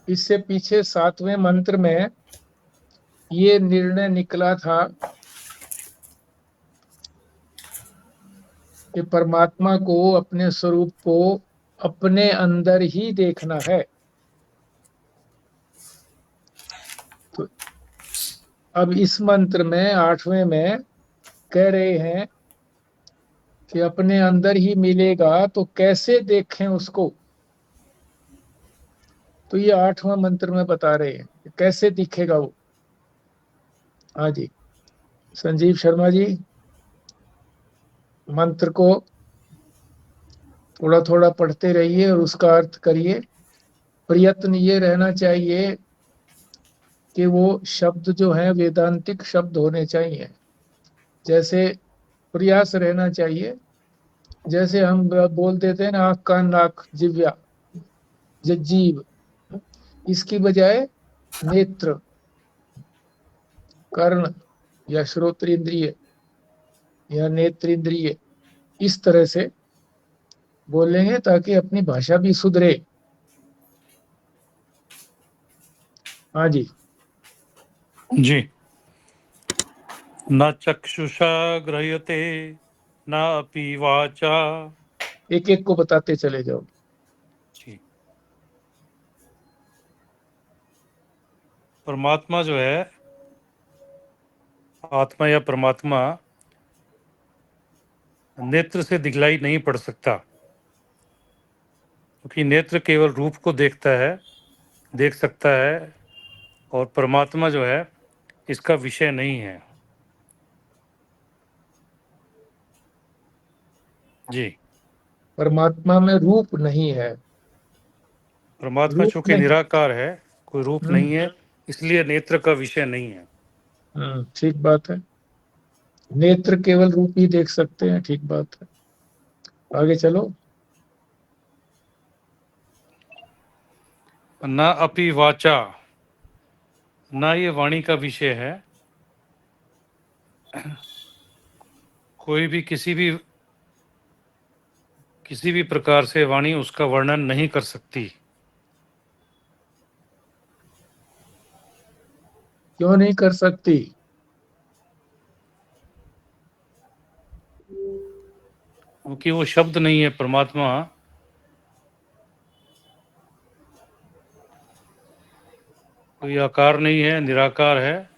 इससे पीछे 7वें मंत्र में ये निर्णय निकला था कि परमात्मा को, अपने स्वरूप को अपने अंदर ही देखना है। तो अब इस मंत्र में 8वें में कह रहे हैं कि अपने अंदर ही मिलेगा, तो कैसे देखें उसको। तो ये 8वां मंत्र में बता रहे हैं कि कैसे दिखेगा वो। हाँ जी, संजीव शर्मा जी, मंत्र को थोड़ा थोड़ा पढ़ते रहिए और उसका अर्थ करिए। प्रयत्न ये रहना चाहिए कि वो शब्द जो है वेदांतिक शब्द होने चाहिए। जैसे प्रयास रहना चाहिए, जैसे हम बोल देते हैं ना, आँख कान नाक जिव्या, जीव, इसकी बजाय नेत्र, कर्ण या श्रोत्रेंद्रिय या नेत्रेंद्रिय, इस तरह से बोलेंगे ताकि अपनी भाषा भी सुधरे। हाँ जी, जी। न चक्षुषा गृह्यते न अपि वाचा। एक एक को बताते चले जाओ। जी। परमात्मा जो है, आत्मा या परमात्मा नेत्र से दिखलाई नहीं पड़ सकता, क्योंकि नेत्र केवल रूप को देख सकता है, और परमात्मा जो है इसका विषय नहीं है। जी। परमात्मा में रूप नहीं है। परमात्मा रूप चूंकि नहीं। निराकार है, कोई रूप नहीं है, इसलिए नेत्र का विषय नहीं है। ठीक बात है। नेत्र केवल रूप ही देख सकते हैं, ठीक बात है। आगे चलो। न अपि वाचा, न ये वाणी का विषय है। कोई भी किसी भी प्रकार से वाणी उसका वर्णन नहीं कर सकती। क्यों नहीं कर सकती? क्योंकि वो शब्द नहीं है। परमात्मा कोई आकार नहीं है, निराकार है।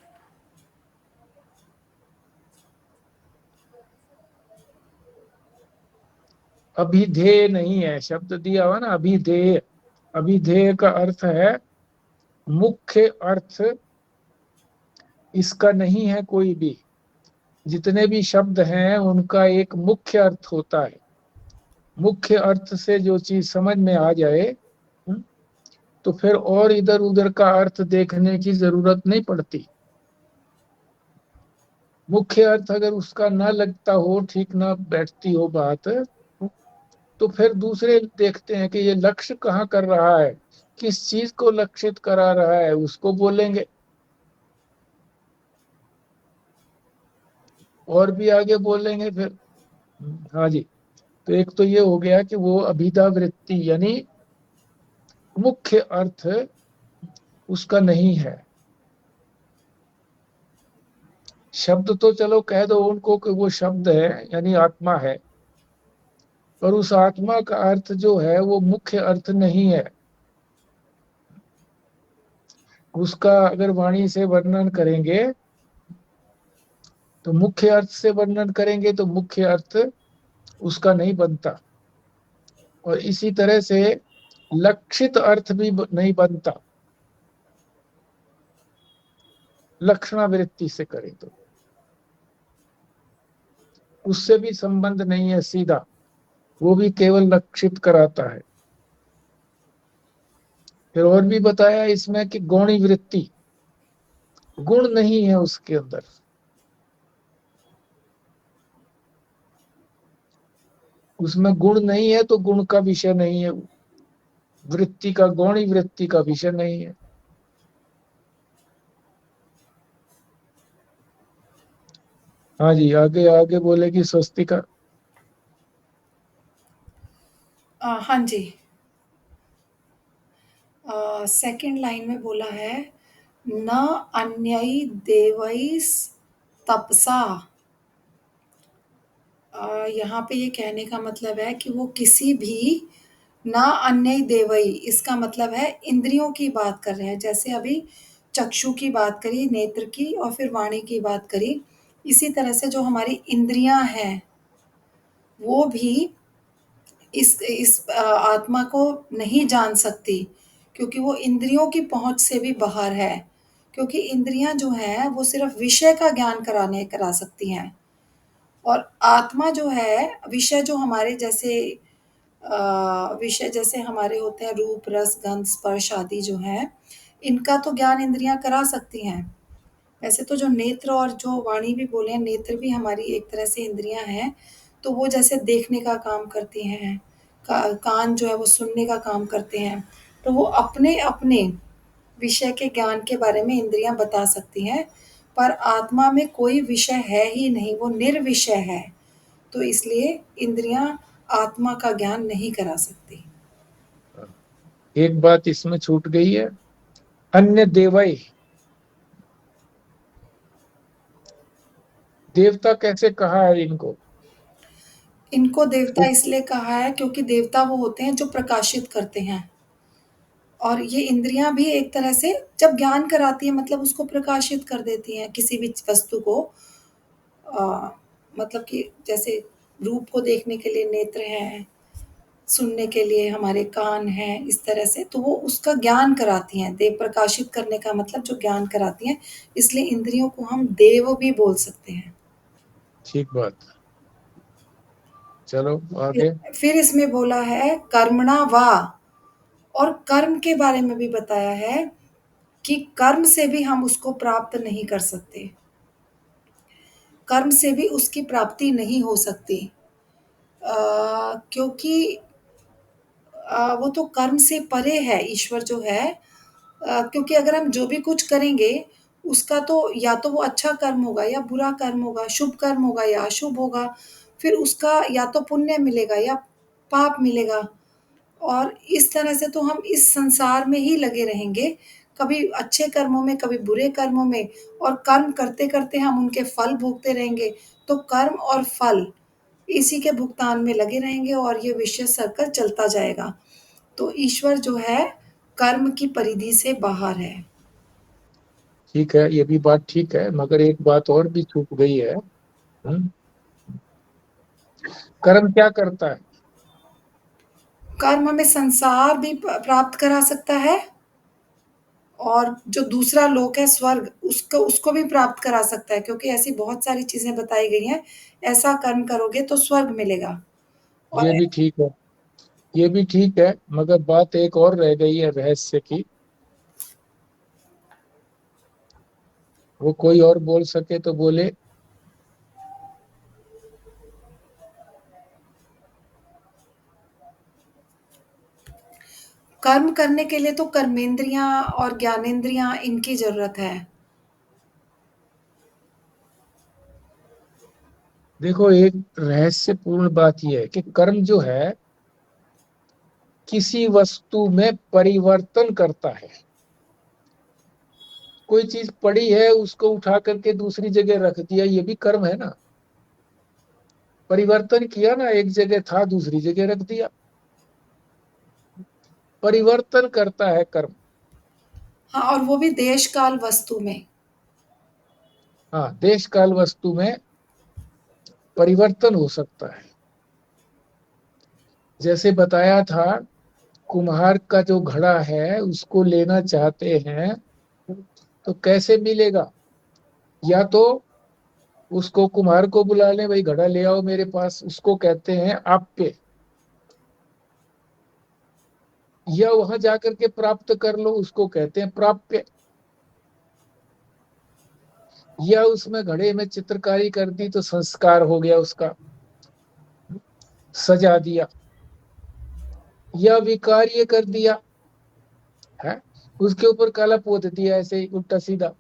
अभिधेय नहीं है, शब्द दिया हुआ ना, अभिधेय। अभिधेय का अर्थ है मुख्य अर्थ इसका नहीं है कोई भी। जितने भी शब्द हैं उनका एक मुख्य अर्थ होता है। मुख्य अर्थ से जो चीज समझ में आ जाए, तो फिर और इधर उधर का अर्थ देखने की जरूरत नहीं पड़ती। मुख्य अर्थ अगर उसका ना लगता हो, ठीक ना बैठती हो बात, तो फिर दूसरे देखते हैं कि ये लक्ष्य कहाँ कर रहा है, किस चीज को लक्षित करा रहा है, उसको बोलेंगे। और भी आगे बोलेंगे फिर। हाँ जी, तो एक तो ये हो गया कि वो अभिधा वृत्ति यानी मुख्य अर्थ उसका नहीं है। शब्द तो चलो कह दो उनको कि वो शब्द है यानी आत्मा है, पर उस आत्मा का अर्थ जो है वो मुख्य अर्थ नहीं है। उसका अगर वाणी से वर्णन करेंगे तो मुख्य अर्थ से वर्णन करेंगे तो मुख्य अर्थ उसका नहीं बनता, और इसी तरह से लक्षित अर्थ भी नहीं बनता लक्षणावृत्ति से करें तो। उससे भी संबंध नहीं है सीधा, वो भी केवल लक्षित कराता है। फिर और भी बताया इसमें कि गौणी वृत्ति, गुण नहीं है उसके अंदर। उसमें गुण नहीं है तो गुण का विषय नहीं है। वृत्ति का, गौणी वृत्ति का विषय नहीं है। हाँ जी, आगे आगे बोलेगी स्वस्तिका। हाँ जी। सेकंड लाइन में बोला है, न अन्यै देवैस तपसा। यहाँ पे ये कहने का मतलब है कि वो किसी भी ना अन्य देवई, इसका मतलब है इंद्रियों की बात कर रहे हैं। जैसे अभी चक्षु की बात करी, नेत्र की, और फिर वाणी की बात करी, इसी तरह से जो हमारी इंद्रियां हैं वो भी इस आत्मा को नहीं जान सकती, क्योंकि वो इंद्रियों की पहुंच से भी बाहर है। क्योंकि इंद्रियां जो है वो सिर्फ विषय का ज्ञान करा सकती हैं, और आत्मा जो है, विषय जो हमारे जैसे विषय जैसे हमारे होते हैं, रूप रस गंध स्पर्श आदि जो है, इनका तो ज्ञान इंद्रियां करा सकती हैं। वैसे तो जो नेत्र और जो वाणी भी बोले हैं, नेत्र भी हमारी एक तरह से इंद्रियां हैं, तो वो जैसे देखने का काम करती हैं, कान जो है वो सुनने का काम करते हैं। तो वो अपने अपने विषय के ज्ञान के बारे में इंद्रियां बता सकती हैं, पर आत्मा में कोई विषय है ही नहीं, वो निर्विषय है। तो इसलिए इंद्रियां आत्मा का ज्ञान नहीं करा सकती। एक बात इसमें छूट गई है, अन्य देवई, देवता कैसे कहा है इनको? इनको देवता इसलिए कहा है क्योंकि देवता वो होते हैं जो प्रकाशित करते हैं, और ये इंद्रियां भी एक तरह से जब ज्ञान कराती है मतलब उसको प्रकाशित कर देती हैं किसी भी वस्तु को। अ, मतलब कि जैसे रूप को देखने के लिए नेत्र हैं, सुनने के लिए हमारे कान हैं, इस तरह से तो वो उसका ज्ञान कराती हैं। देव प्रकाशित करने का मतलब जो ज्ञान कराती हैं, इसलिए इंद्रियों को हम देव भी बोल सकते हैं। ठीक बात। चलो आगे। फिर इसमें बोला है कर्मणा वा, और कर्म के बारे में भी बताया है कि कर्म से भी हम उसको प्राप्त नहीं कर सकते, कर्म से भी उसकी प्राप्ति नहीं हो सकती। क्योंकि वो तो कर्म से परे है ईश्वर जो है। क्योंकि अगर हम जो भी कुछ करेंगे उसका तो या तो वो अच्छा कर्म होगा या बुरा कर्म होगा, शुभ कर्म होगा या अशुभ होगा। फिर उसका या तो पुण्य मिलेगा या पाप मिलेगा, और इस तरह से तो हम इस संसार में ही लगे रहेंगे, कभी अच्छे कर्मों में कभी बुरे कर्मों में, और कर्म करते करते हम उनके फल भोगते रहेंगे। तो कर्म और फल इसी के भुगतान में लगे रहेंगे, और ये विषय सर्कल चलता जाएगा। तो ईश्वर जो है कर्म की परिधि से बाहर है। ठीक है, ये भी बात ठीक है, मगर एक बात और भी छूट गई है। कर्म क्या करता है? कर्म हमें संसार भी प्राप्त करा सकता है, और जो दूसरा लोक है स्वर्ग, उसको उसको भी प्राप्त करा सकता है, क्योंकि ऐसी बहुत सारी चीजें बताई गई हैं। ऐसा कर्म करोगे तो स्वर्ग मिलेगा। और ये भी ठीक है, ये भी ठीक है, मगर बात एक और रह गई है रहस्य की। वो कोई और बोल सके तो बोले। कर्म करने के लिए तो कर्मेंद्रियां और ज्ञानेंद्रियां इनकी जरूरत है। देखो, एक रहस्यपूर्ण बात यह है कि कर्म जो है किसी वस्तु में परिवर्तन करता है। कोई चीज पड़ी है, उसको उठा करके दूसरी जगह रख दिया, ये भी कर्म है ना। परिवर्तन किया ना, एक जगह था दूसरी जगह रख दिया, परिवर्तन करता है कर्म। हाँ, और वो भी देश काल वस्तु में। हाँ, देश काल वस्तु में परिवर्तन हो सकता है। जैसे बताया था, कुम्हार का जो घड़ा है उसको लेना चाहते हैं तो कैसे मिलेगा? या तो उसको कुम्हार को बुला लें, भाई घड़ा ले आओ मेरे पास, उसको कहते हैं आप पे। या वहां जाकर के प्राप्त कर लो, उसको कहते हैं प्राप्य। या उसमें घड़े में चित्रकारी कर दी तो संस्कार हो गया उसका, सजा दिया। या विकार्य कर दिया है, उसके ऊपर काला पोत दिया, ऐसे ही उल्टा सीधा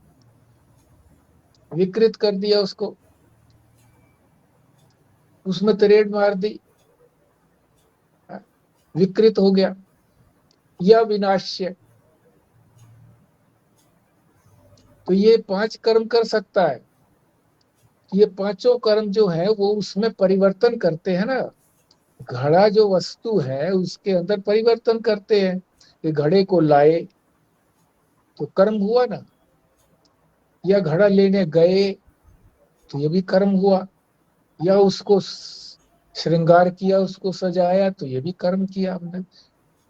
विकृत कर दिया उसको, उसमें तरेड़ मार दी, है? विकृत हो गया। या विनाश्य, तो ये 5 कर्म कर सकता है। ये पांचों कर्म जो है वो उसमें परिवर्तन करते हैं ना। घड़ा जो वस्तु है उसके अंदर परिवर्तन करते हैं। ये घड़े को लाए तो कर्म हुआ ना, या घड़ा लेने गए तो ये भी कर्म हुआ, या उसको श्रृंगार किया, उसको सजाया तो ये भी कर्म किया हमने।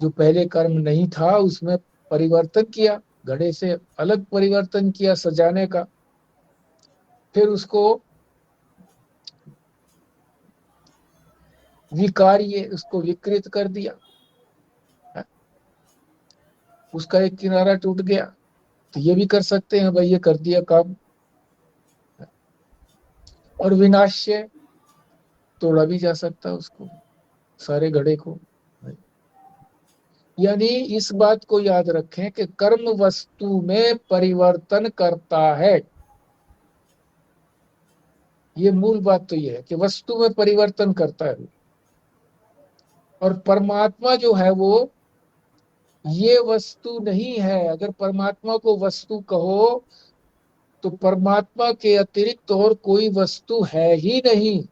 जो पहले कर्म नहीं था उसमें परिवर्तन किया, घड़े से अलग परिवर्तन किया सजाने का, फिर उसको विकार्य, उसको विकृत कर दिया, उसका एक किनारा टूट गया, तो ये भी कर सकते हैं भाई, ये कर दिया काम। और विनाश्य, तोड़ा भी जा सकता है उसको, सारे घड़े को। यानी इस बात को याद रखें कि कर्म वस्तु में परिवर्तन करता है। ये मूल बात तो ये है कि वस्तु में परिवर्तन करता है। और परमात्मा जो है वो ये वस्तु नहीं है। अगर परमात्मा को वस्तु कहो तो परमात्मा के अतिरिक्त और कोई वस्तु है ही नहीं।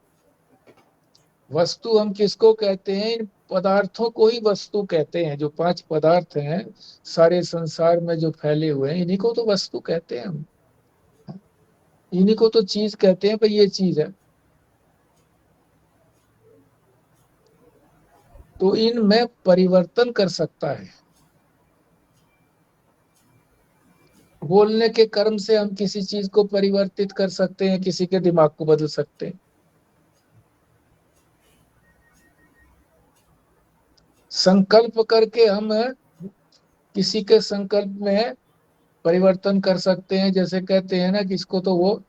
वस्तु हम किसको कहते हैं? इन पदार्थों को ही वस्तु कहते हैं। जो 5 पदार्थ हैं सारे संसार में जो फैले हुए हैं, इन्हीं को तो वस्तु कहते हैं हम। इन्हीं को तो चीज कहते हैं, भाई ये चीज है। तो इनमें परिवर्तन कर सकता है। बोलने के कर्म से हम किसी चीज को परिवर्तित कर सकते हैं, किसी के दिमाग को बदल सकते हैं। संकल्प करके हम किसी के संकल्प में परिवर्तन कर सकते हैं। जैसे कहते हैं ना कि इसको तो वो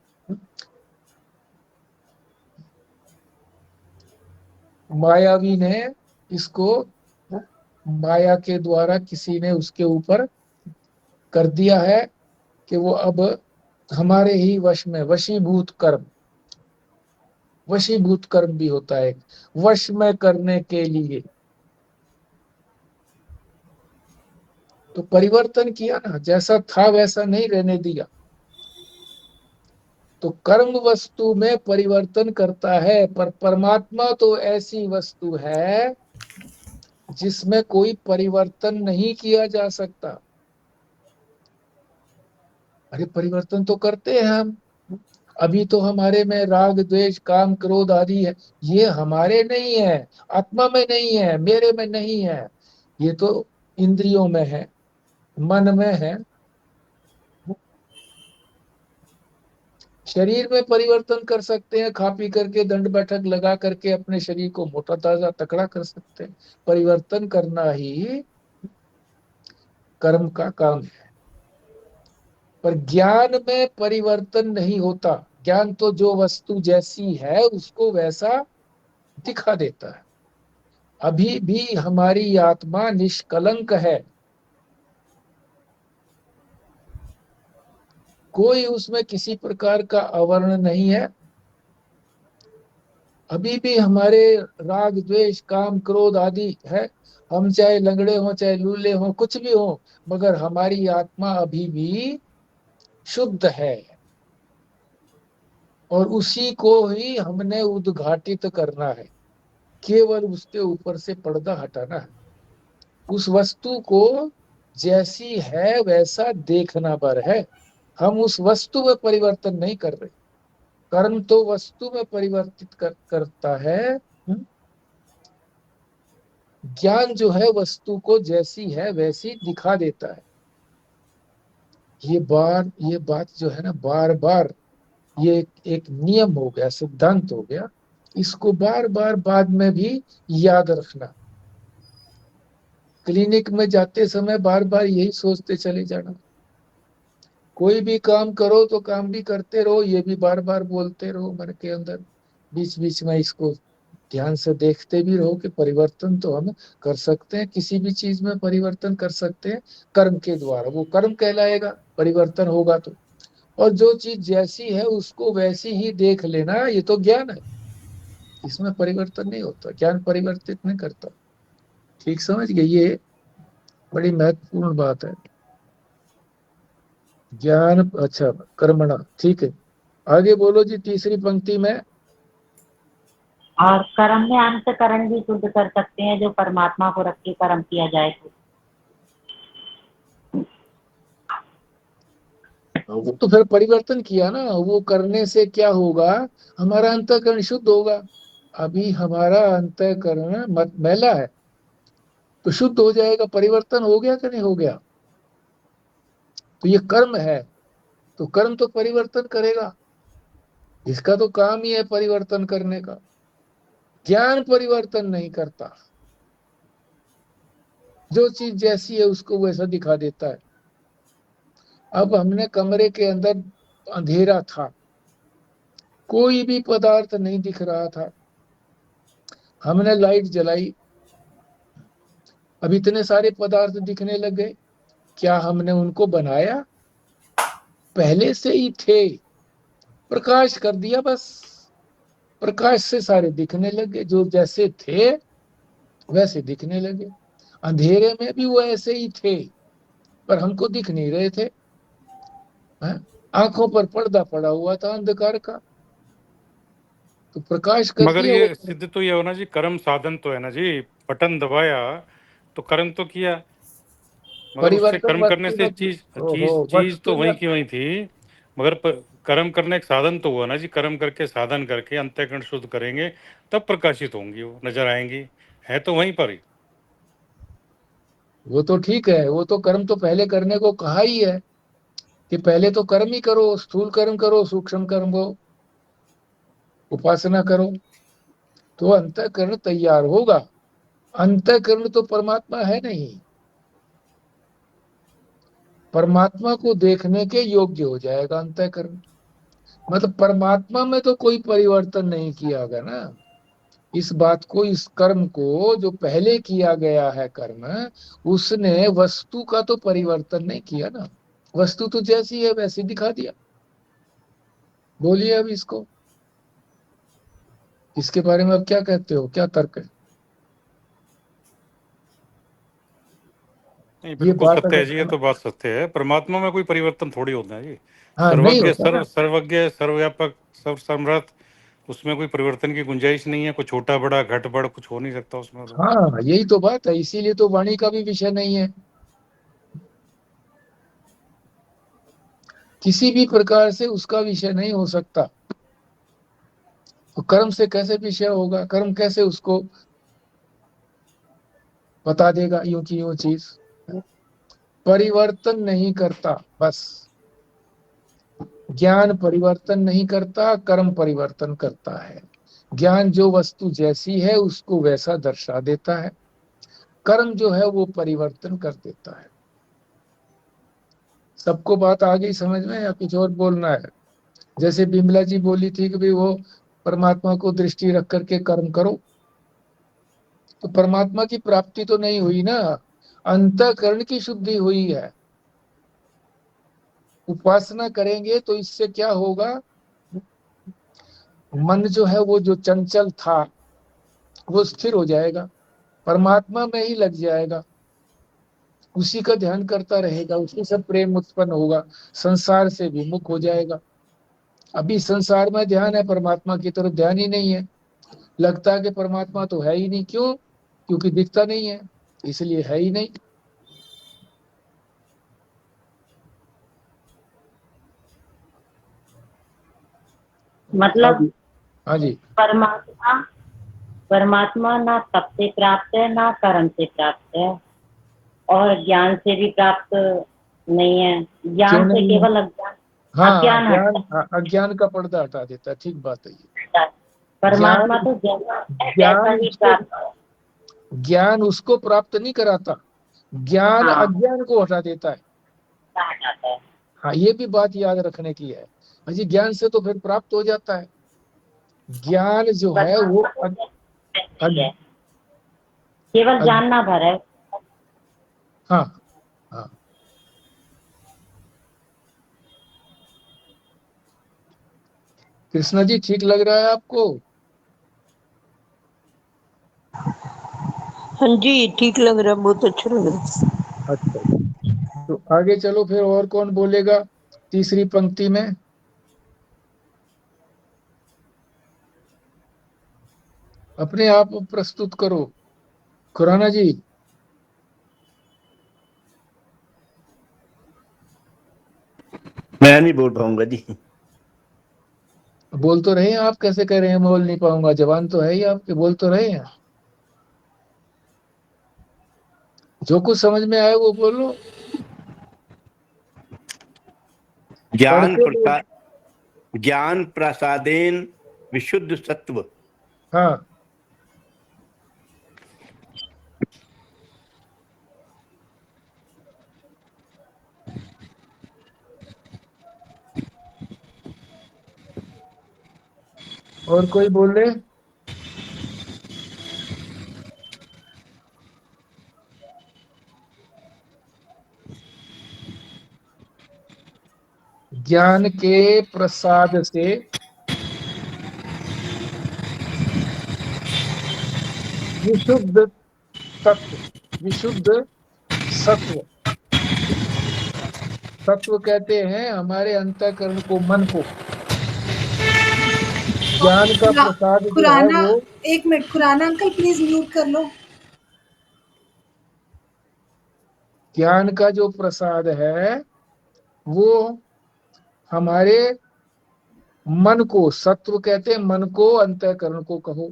मायावी ने इसको माया के द्वारा किसी ने उसके ऊपर कर दिया है कि वो अब हमारे ही वश में। वशीभूत कर्म, वशीभूत कर्म भी होता है, वश में करने के लिए। तो परिवर्तन किया ना, जैसा था वैसा नहीं रहने दिया। तो कर्म वस्तु में परिवर्तन करता है, पर परमात्मा तो ऐसी वस्तु है जिसमें कोई परिवर्तन नहीं किया जा सकता। अरे परिवर्तन तो करते हैं हम। अभी तो हमारे में राग द्वेष काम क्रोध आदि है, ये हमारे नहीं है, आत्मा में नहीं है, मेरे में नहीं है। ये तो इंद्रियों में है, मन में है। शरीर में परिवर्तन कर सकते हैं, खा पी करके दंड बैठक लगा करके अपने शरीर को मोटा ताजा तकड़ा कर सकते हैं। परिवर्तन करना ही कर्म का काम है। पर ज्ञान में परिवर्तन नहीं होता। ज्ञान तो जो वस्तु जैसी है उसको वैसा दिखा देता है। अभी भी हमारी आत्मा निष्कलंक है, कोई उसमें किसी प्रकार का आवरण नहीं है। अभी भी हमारे राग द्वेष काम क्रोध आदि है। हम चाहे लंगड़े हों, चाहे लूले हों, कुछ भी हो, मगर हमारी आत्मा अभी भी शुद्ध है। और उसी को ही हमने उद्घाटित करना है। केवल उसके ऊपर से पर्दा हटाना है। उस वस्तु को जैसी है वैसा देखना पर है। हम उस वस्तु में परिवर्तन नहीं कर रहे। कर्म तो वस्तु में परिवर्तित करता है। ज्ञान जो है वस्तु को जैसी है वैसी दिखा देता है। ये बात जो है ना, बार बार ये एक नियम हो गया, सिद्धांत हो गया। इसको बार बार बाद में भी याद रखना। क्लिनिक में जाते समय बार बार यही सोचते चले जाना। कोई भी काम करो तो काम भी करते रहो, ये भी बार बार बोलते रहो मन के अंदर। बीच बीच में इसको ध्यान से देखते भी रहो कि परिवर्तन तो हम कर सकते हैं, किसी भी चीज में परिवर्तन कर सकते हैं कर्म के द्वारा। वो कर्म कहलाएगा, परिवर्तन होगा तो। और जो चीज जैसी है उसको वैसी ही देख लेना, ये तो ज्ञान है। इसमें परिवर्तन नहीं होता, ज्ञान परिवर्तित नहीं करता। ठीक समझ गए? ये बड़ी महत्वपूर्ण बात है। ज्ञान, अच्छा, कर्मणा, ठीक है। आगे बोलो जी तीसरी पंक्ति में। और कर्म में अंतकरण भी शुद्ध कर सकते हैं, जो परमात्मा को रख के कर्म किया जाए तो। वो तो फिर परिवर्तन किया ना, वो करने से क्या होगा, हमारा अंतःकरण शुद्ध होगा। अभी हमारा अंतःकरण मैला है, तो शुद्ध हो जाएगा। परिवर्तन हो गया कि नहीं हो गया? तो ये कर्म है, तो कर्म तो परिवर्तन करेगा, इसका तो काम ही है परिवर्तन करने का। ज्ञान परिवर्तन नहीं करता, जो चीज जैसी है उसको वैसा दिखा देता है। अब हमने कमरे के अंदर, अंधेरा था, कोई भी पदार्थ नहीं दिख रहा था, हमने लाइट जलाई, अब इतने सारे पदार्थ दिखने लग गए। क्या हमने उनको बनाया? पहले से ही थे, प्रकाश कर दिया बस। प्रकाश से सारे दिखने लगे, जो जैसे थे वैसे दिखने लगे। अंधेरे में भी वो ऐसे ही थे, पर हमको दिख नहीं रहे थे। आंखों पर पर्दा पड़ा हुआ था अंधकार का, तो प्रकाश कर मगर दिया ये वो। सिद्ध तो ये होना जी, कर्म साधन तो है ना जी, बटन दबाया तो कर्म तो किया, मगर उससे परिवर्तन कर्म करने वस्तु से में, चीज ओहो, चीज चीज तो वस्तु में, वही की वही थी, मगर कर्म करने एक साधन तो हुआ ना जी, कर्म करके साधन करके अंतःकरण शुद्ध करेंगे तब प्रकाशित होंगी, वो नजर आएंगी, है तो वहीं पर ही। वो तो ठीक है, वो तो कर्म तो पहले करने को कहा ही है, कि पहले तो कर्म ही करो, स्थूल कर्म करो, सूक्ष्म कर्म को उपासना करो, तो अंतःकरण तैयार होगा। अंतःकरण तो परमात्मा है नहीं, परमात्मा को देखने के योग्य हो जाएगा अंतःकरण। मतलब परमात्मा में तो कोई परिवर्तन नहीं किया गया ना। इस बात को, इस कर्म को जो पहले किया गया है कर्म, उसने वस्तु का तो परिवर्तन नहीं किया ना। वस्तु तो जैसी है वैसी दिखा दिया। बोलिए अब इसको, इसके बारे में अब क्या कहते हो, क्या तर्क है? नहीं, ये बिल्कुल बात सत्य अगर है जी, ये तो बात सत्य है, परमात्मा में कोई परिवर्तन थोड़ी होता है जी। हाँ, नहीं सर्वज्ञ, होता ना। सर्वज्ञ, सर्वव्यापक, सर्व समर्थ, उसमें कोई परिवर्तन की गुंजाइश नहीं है, कोई छोटा बड़ा घट बढ़ कुछ हो नहीं सकता उसमें तो। हाँ, यही तो बात है, इसीलिए तो वाणी का भी विषय नहीं है। किसी भी प्रकार से उसका विषय नहीं हो सकता। तो कर्म से कैसे विषय होगा? कर्म कैसे उसको बता देगा यूं की यूं चीज? परिवर्तन नहीं करता बस। ज्ञान परिवर्तन नहीं करता, कर्म परिवर्तन करता है। ज्ञान जो वस्तु जैसी है उसको वैसा दर्शा देता है, कर्म जो है वो परिवर्तन कर देता है। सबको बात आ गई समझ में, या कुछ और बोलना है? जैसे बिमला जी बोली थी कि भाई वो परमात्मा को दृष्टि रख करके कर्म करो, तो परमात्मा की प्राप्ति तो नहीं हुई ना, अंतःकरण की शुद्धि हुई है। उपासना करेंगे तो इससे क्या होगा? मन जो है वो जो चंचल था वो स्थिर हो जाएगा, परमात्मा में ही लग जाएगा, उसी का ध्यान करता रहेगा, उसी से प्रेम उत्पन्न होगा, संसार से विमुख हो जाएगा। अभी संसार में ध्यान है, परमात्मा की तरफ ध्यान ही नहीं है। लगता है कि परमात्मा तो है ही नहीं। क्यों? क्योंकि दिखता नहीं है, इसलिए है ही नहीं। हाँ मतलब जी, हाँ जी, परमात्मा परमात्मा ना तप से प्राप्त है ना कर्म से प्राप्त है, और ज्ञान से भी प्राप्त नहीं है। क्यों ज्ञान से नहीं है? केवल अज्ञान हाँ, अज्ञान अज्ञान, हटता अज्ञान का पर्दा हटा देता है, ठीक बात है ये। है। परमात्मा ज्ञान, तो जैसा है वैसा ज्ञान ही उसको, प्राप्त है। ज्ञान उसको प्राप्त नहीं कराता, ज्ञान हाँ, अज्ञान को हटा देता है। कहा जाता है। हाँ, ये भी बात याद रखने की है। अजी ज्ञान से तो फिर प्राप्त हो जाता है। ज्ञान जो है वो परमात्मा तो जैसा ही है, केवल अ, जानना भर है। हाँ, हाँ। कृष्णा जी, ठीक लग रहा है आपको? हाँ जी, ठीक लग रहा है, बहुत अच्छा लग रहा है। अच्छा, तो आगे चलो फिर, और कौन बोलेगा? तीसरी पंक्ति में अपने आप प्रस्तुत करो खुराना जी। मैं नहीं बोल पाऊंगा जी। बोल तो रहे हैं आप, कैसे कह रहे हैं बोल नहीं पाऊंगा? जवान तो है ही आपके, बोल तो रहे हैं। जो कुछ समझ में आए वो बोलो, ज्ञान पढ़ते बोल। प्रसाद, ज्ञान प्रसादेन विशुद्ध सत्व। हाँ, और कोई बोल रहे? ज्ञान के प्रसाद से विशुद्ध तत्व, विशुद्ध सत्व, सत्व कहते हैं हमारे अंतःकरण को, मन को। ज्ञान का प्रसाद जो है खुराना, वो, एक मिनट, खुराना अंकल प्लीज म्यूट कर लो। ज्ञान का जो प्रसाद है वो हमारे मन को, सत्व कहते हैं मन को, अंतःकरण को कहो,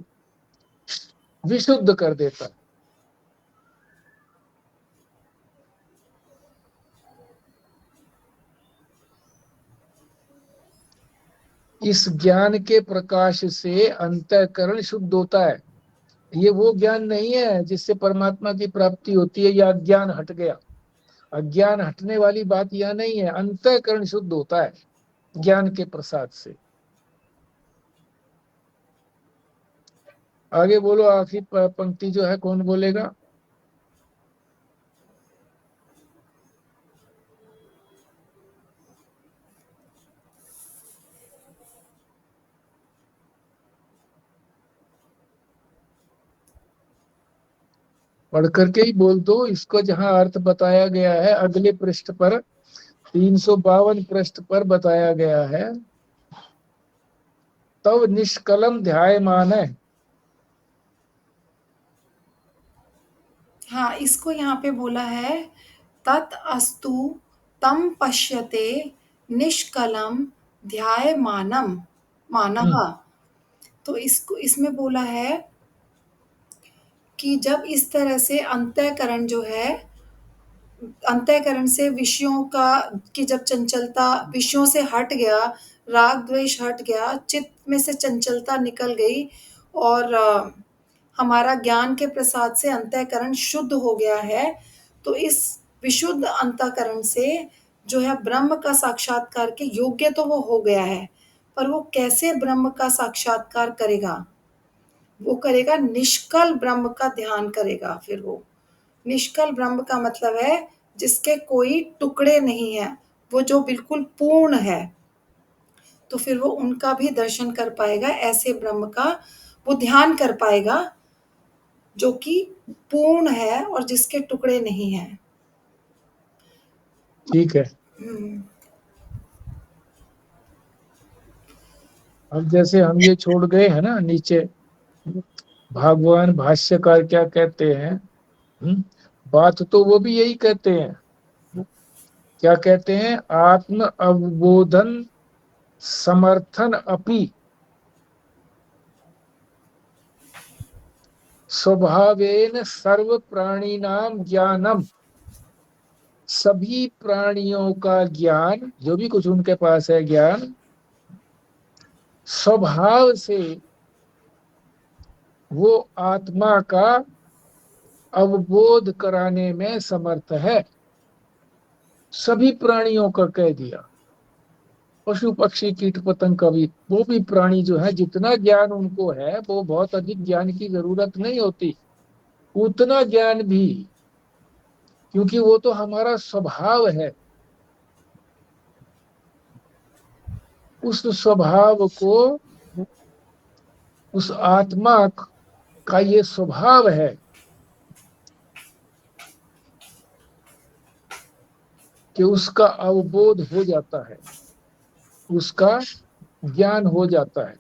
विशुद्ध कर देता है। इस ज्ञान के प्रकाश से अंतःकरण शुद्ध होता है। ये वो ज्ञान नहीं है जिससे परमात्मा की प्राप्ति होती है या अज्ञान हट गया। अज्ञान हटने वाली बात यह नहीं है, अंतःकरण शुद्ध होता है ज्ञान के प्रसाद से। आगे बोलो, आखिरी पंक्ति जो है कौन बोलेगा? पढ़ करके ही बोल दो इसको, जहां अर्थ बताया गया है अगले पृष्ठ पर, 352 पृष्ठ पर बताया गया है। तब निष्कलम ध्यायमान है। हाँ, इसको यहाँ पे बोला है तत् अस्तु तम पश्यते निष्कलम ध्यायमानम मानः। तो इसको, इसमें बोला है कि जब इस तरह से अंतःकरण जो है, अंतःकरण से विषयों का की जब चंचलता विषयों से हट गया, राग द्वेष हट गया, चित्त में से चंचलता निकल गई और हमारा ज्ञान के प्रसाद से अंतःकरण शुद्ध हो गया है, तो इस विशुद्ध अंतःकरण से जो है ब्रह्म का साक्षात्कार के योग्य तो वो हो गया है, पर वो कैसे ब्रह्म का साक्षात्कार करेगा? वो करेगा निष्कल ब्रह्म का ध्यान करेगा। फिर वो निष्कल ब्रह्म का मतलब है जिसके कोई टुकड़े नहीं है, वो जो बिल्कुल पूर्ण है। तो फिर वो उनका भी दर्शन कर पाएगा, ऐसे ब्रह्म का वो ध्यान कर पाएगा जो कि पूर्ण है और जिसके टुकड़े नहीं हैं। ठीक है। अब जैसे हम ये छोड़ गए हैं ना नीचे, भगवान भाष्यकार क्या कहते हैं? बात तो वो भी यही कहते हैं। क्या कहते हैं? आत्म अवबोधन समर्थन अपि स्वभावेन सर्व प्राणिनाम ज्ञानम। सभी प्राणियों का ज्ञान, जो भी कुछ उनके पास है ज्ञान, स्वभाव से वो आत्मा का अवबोध कराने में समर्थ है। सभी प्राणियों का कह दिया, पशु पक्षी कीट पतंग का भी, वो भी प्राणी जो है जितना ज्ञान उनको है वो बहुत अधिक ज्ञान की जरूरत नहीं होती, उतना ज्ञान भी, क्योंकि वो तो हमारा स्वभाव है। उस स्वभाव को, उस आत्मा का ये स्वभाव है कि उसका अवबोध हो जाता है, उसका ज्ञान हो जाता है।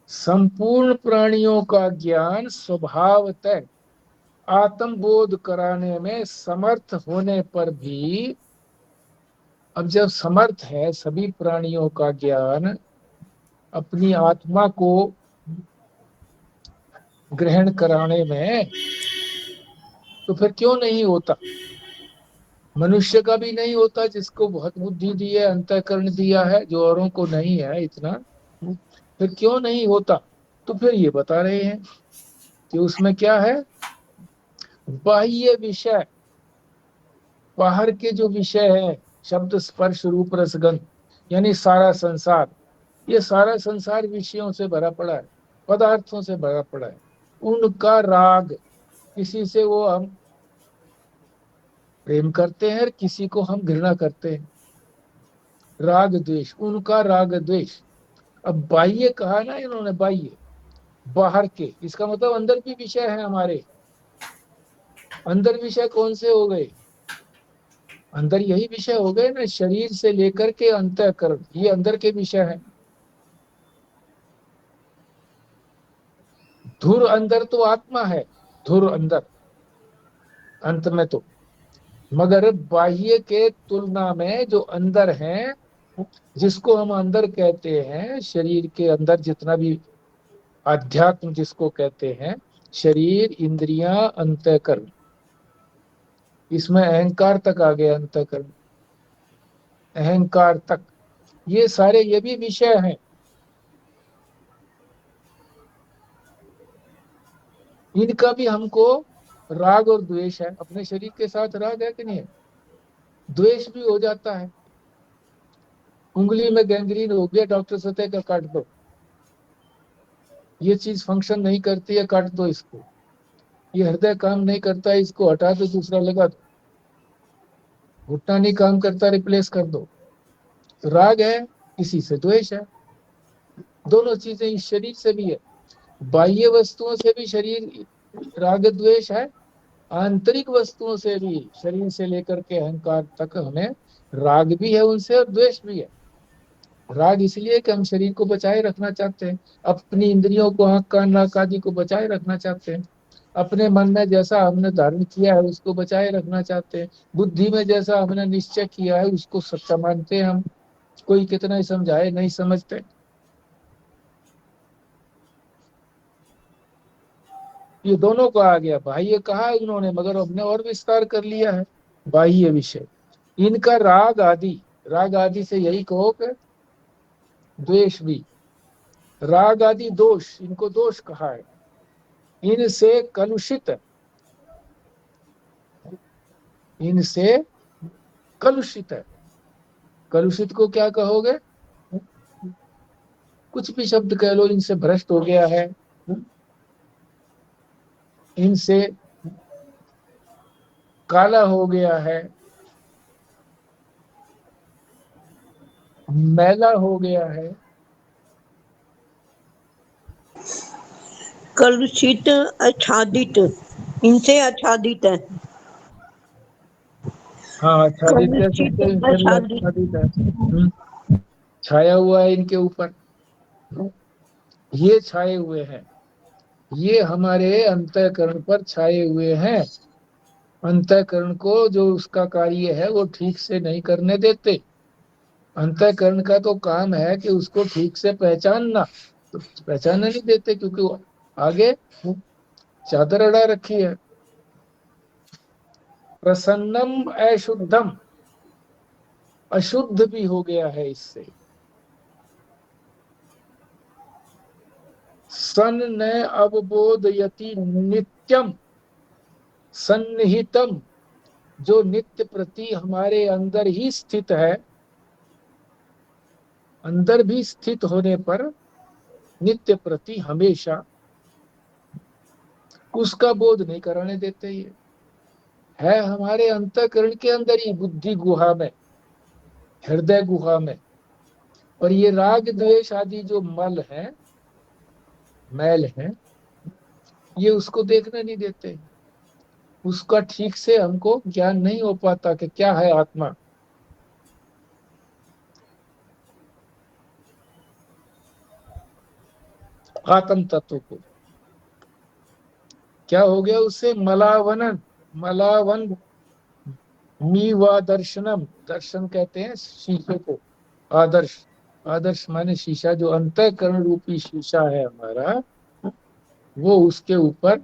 संपूर्ण प्राणियों का ज्ञान स्वभावतः आत्मबोध कराने में समर्थ होने पर भी, अब जब समर्थ है सभी प्राणियों का ज्ञान अपनी आत्मा को ग्रहण कराने में, तो फिर क्यों नहीं होता? मनुष्य का भी नहीं होता जिसको बहुत बुद्धि दी है, अंतःकरण दिया है, जो औरों को नहीं है इतना, फिर क्यों नहीं होता? तो फिर ये बता रहे हैं कि उसमें क्या है, बाह्य विषय, बाहर के जो विषय है, शब्द स्पर्श रूप रसगंध, यानी सारा संसार, ये सारा संसार विषयों से भरा पड़ा है, पदार्थों से भरा पड़ा है। उनका राग, किसी से वो हम प्रेम करते हैं, किसी को हम घृणा करते हैं, राग द्वेष, उनका राग द्वेष। अब बाह्य कहा ना इन्होंने, बाह्य बाहर के, इसका मतलब अंदर भी विषय है हमारे। अंदर विषय कौन से हो गए? अंदर यही विषय हो गए ना, शरीर से लेकर के अंतःकरण, ये अंदर के विषय है। धुर अंदर तो आत्मा है, धुर अंदर अंत में तो, मगर बाह्य के तुलना में जो अंदर है, जिसको हम अंदर कहते हैं, शरीर के अंदर जितना भी अध्यात्म जिसको कहते हैं, शरीर, इंद्रियां, अंतःकरण, इसमें अहंकार तक आ गया, अंतःकरण, अहंकार तक, ये सारे ये भी विषय हैं। इनका भी हमको राग और द्वेष है। अपने शरीर के साथ राग है कि नहीं है? द्वेष भी हो जाता है। उंगली में गैंग्रीन हो गया, डॉक्टर सतह का काट दो, ये चीज फंक्शन नहीं करती है, काट दो इसको। ये हृदय काम नहीं करता है, इसको हटा दो, दूसरा लगा दो। घुटना नहीं काम करता, रिप्लेस कर दो। राग है, इसी से द्वेष है। दोनों चीजें इस शरीर से भी है, बाह्य वस्तुओं से भी शरीर राग द्वेष है, आंतरिक वस्तुओं से भी, शरीर से लेकर के अहंकार तक हमें राग भी है उनसे और द्वेष भी है। राग इसलिए कि हम शरीर को बचाए रखना चाहते हैं, अपनी इंद्रियों को, आंख कान नाक आदि को बचाए रखना चाहते हैं, अपने मन में जैसा हमने धारण किया है उसको बचाए रखना चाहते हैं, बुद्धि में जैसा हमने निश्चय किया है उसको सच्चा मानते हैं हम, कोई कितना ही समझाए नहीं समझते। ये दोनों को आ गया, बाह्य कहा इन्होंने, मगर हमने और विस्तार कर लिया है, बाह्य विषय। इनका राग आदि, राग आदि से यही कहो कि द्वेष भी, राग आदि दोष, इनको दोष कहा है। इनसे कलुषित, इनसे कलुषित है। कलुषित को क्या कहोगे? कुछ भी शब्द कह लो, इनसे भ्रष्ट हो गया है, इनसे काला हो गया है, मैला हो गया है। कलुषित, आच्छादित, इनसे आच्छादित है। हाँ, आच्छादित कह कलुषित, सकते हैं, इनसे भी आच्छादित। आच्छादित है। छाया हुआ है इनके ऊपर, ये छाए हुए हैं, ये हमारे अंतःकरण पर छाए हुए हैं। अंतःकरण को जो उसका कार्य है वो ठीक से नहीं करने देते। अंतःकरण का तो काम है कि उसको ठीक से पहचानना, तो पहचानने नहीं देते, क्योंकि वो आगे चादर अड़ा रखी है। प्रसन्नम अशुद्धम, अशुद्ध भी हो गया है इससे। सन न अवबोधयति नित्यम, सन्निहितम, जो नित्य प्रति हमारे अंदर ही स्थित है, अंदर भी स्थित होने पर नित्य प्रति हमेशा, उसका बोध नहीं कराने देते। ये है हमारे अंतःकरण के अंदर ही, बुद्धि गुहा में, हृदय गुहा में। और ये राग द्वेष आदि जो मल है, मैल है, ये उसको देखने नहीं देते। उसका ठीक से हमको ज्ञान नहीं हो पाता कि क्या है आत्मा। आत्म तत्व को क्या हो गया उससे? मलावन मीवा दर्शनम, दर्शन कहते हैं शीशे को। आदर्श, आदर्श माने शीशा, जो अंतःकरण रूपी शीशा है हमारा, वो उसके ऊपर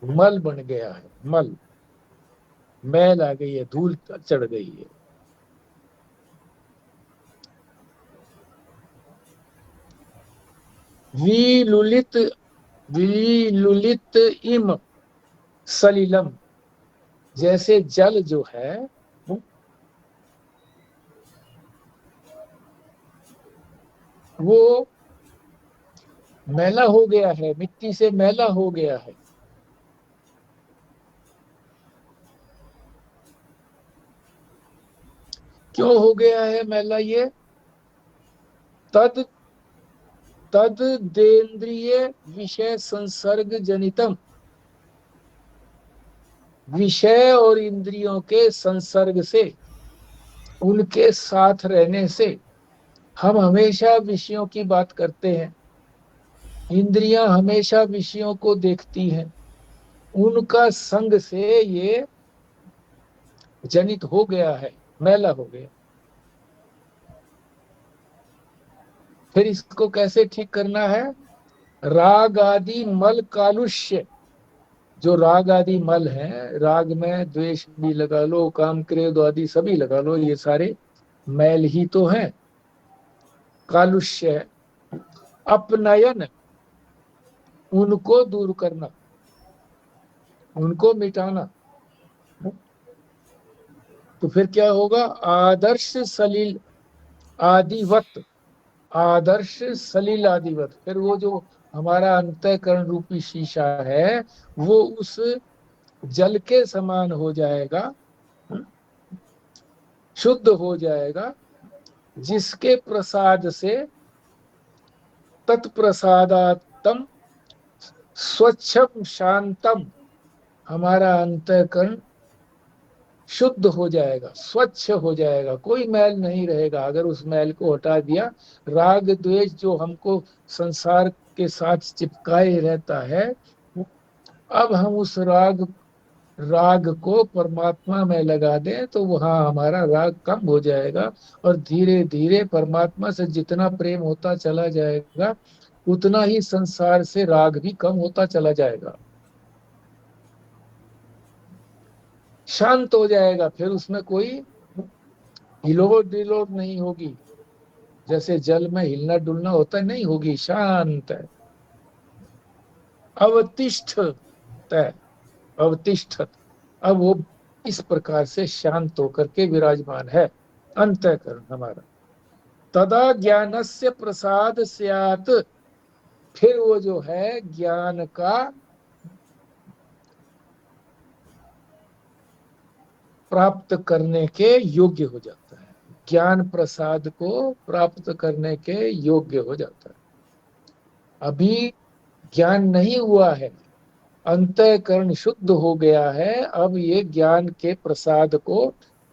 मल बन गया है। मल, मैल आ गई है, धूल चढ़ गई है। विलुलित विलुलित इम सलिलम, जैसे जल जो है वो मैला हो गया है, मिट्टी से मैला हो गया है। क्यों हो गया है मैला ये? तद तद देन्द्रिय विषय संसर्ग जनितम, विषय और इंद्रियों के संसर्ग से, उनके साथ रहने से हम हमेशा विषयों की बात करते हैं, इंद्रियां हमेशा विषयों को देखती हैं, उनका संग से ये जनित हो गया है, मैला हो गया। फिर इसको कैसे ठीक करना है? राग आदि मल कालुष्य, जो राग आदि मल है, राग में द्वेष भी लगा लो, काम क्रोध आदि सभी लगा लो, ये सारे मैल ही तो है, कालुष्य। अपनयन, उनको दूर करना, उनको मिटाना। तो फिर क्या होगा? आदर्श सलील आदिवत, आदर्श सलील आदिवत, फिर वो जो हमारा अंतःकरण रूपी शीशा है वो उस जल के समान हो जाएगा, शुद्ध हो जाएगा, जिसके प्रसाद से तत्प्रसादात्म स्वच्छम शांतम, हमारा अंतःकरण शुद्ध हो जाएगा, स्वच्छ हो जाएगा, कोई मैल नहीं रहेगा। अगर उस मैल को हटा दिया, राग द्वेष जो हमको संसार के साथ चिपकाए रहता है, अब हम उस राग को परमात्मा में लगा दें तो वहां हमारा राग कम हो जाएगा, और धीरे धीरे परमात्मा से जितना प्रेम होता चला जाएगा, उतना ही संसार से राग भी कम होता चला जाएगा, शांत हो जाएगा। फिर उसमें कोई हिलोट डिलोट नहीं होगी, जैसे जल में हिलना डुलना होता है, नहीं होगी, शांत है। अवतिष्ठत, अब वो इस प्रकार से शांत होकर के विराजमान है अंतःकरण हमारा। तदा ज्ञानस्य प्रसाद स्यात्, फिर वो जो है ज्ञान का प्राप्त करने के योग्य हो जाता है, ज्ञान प्रसाद को प्राप्त करने के योग्य हो जाता है। अभी ज्ञान नहीं हुआ है, अंतःकरण शुद्ध हो गया है, अब ये ज्ञान के प्रसाद को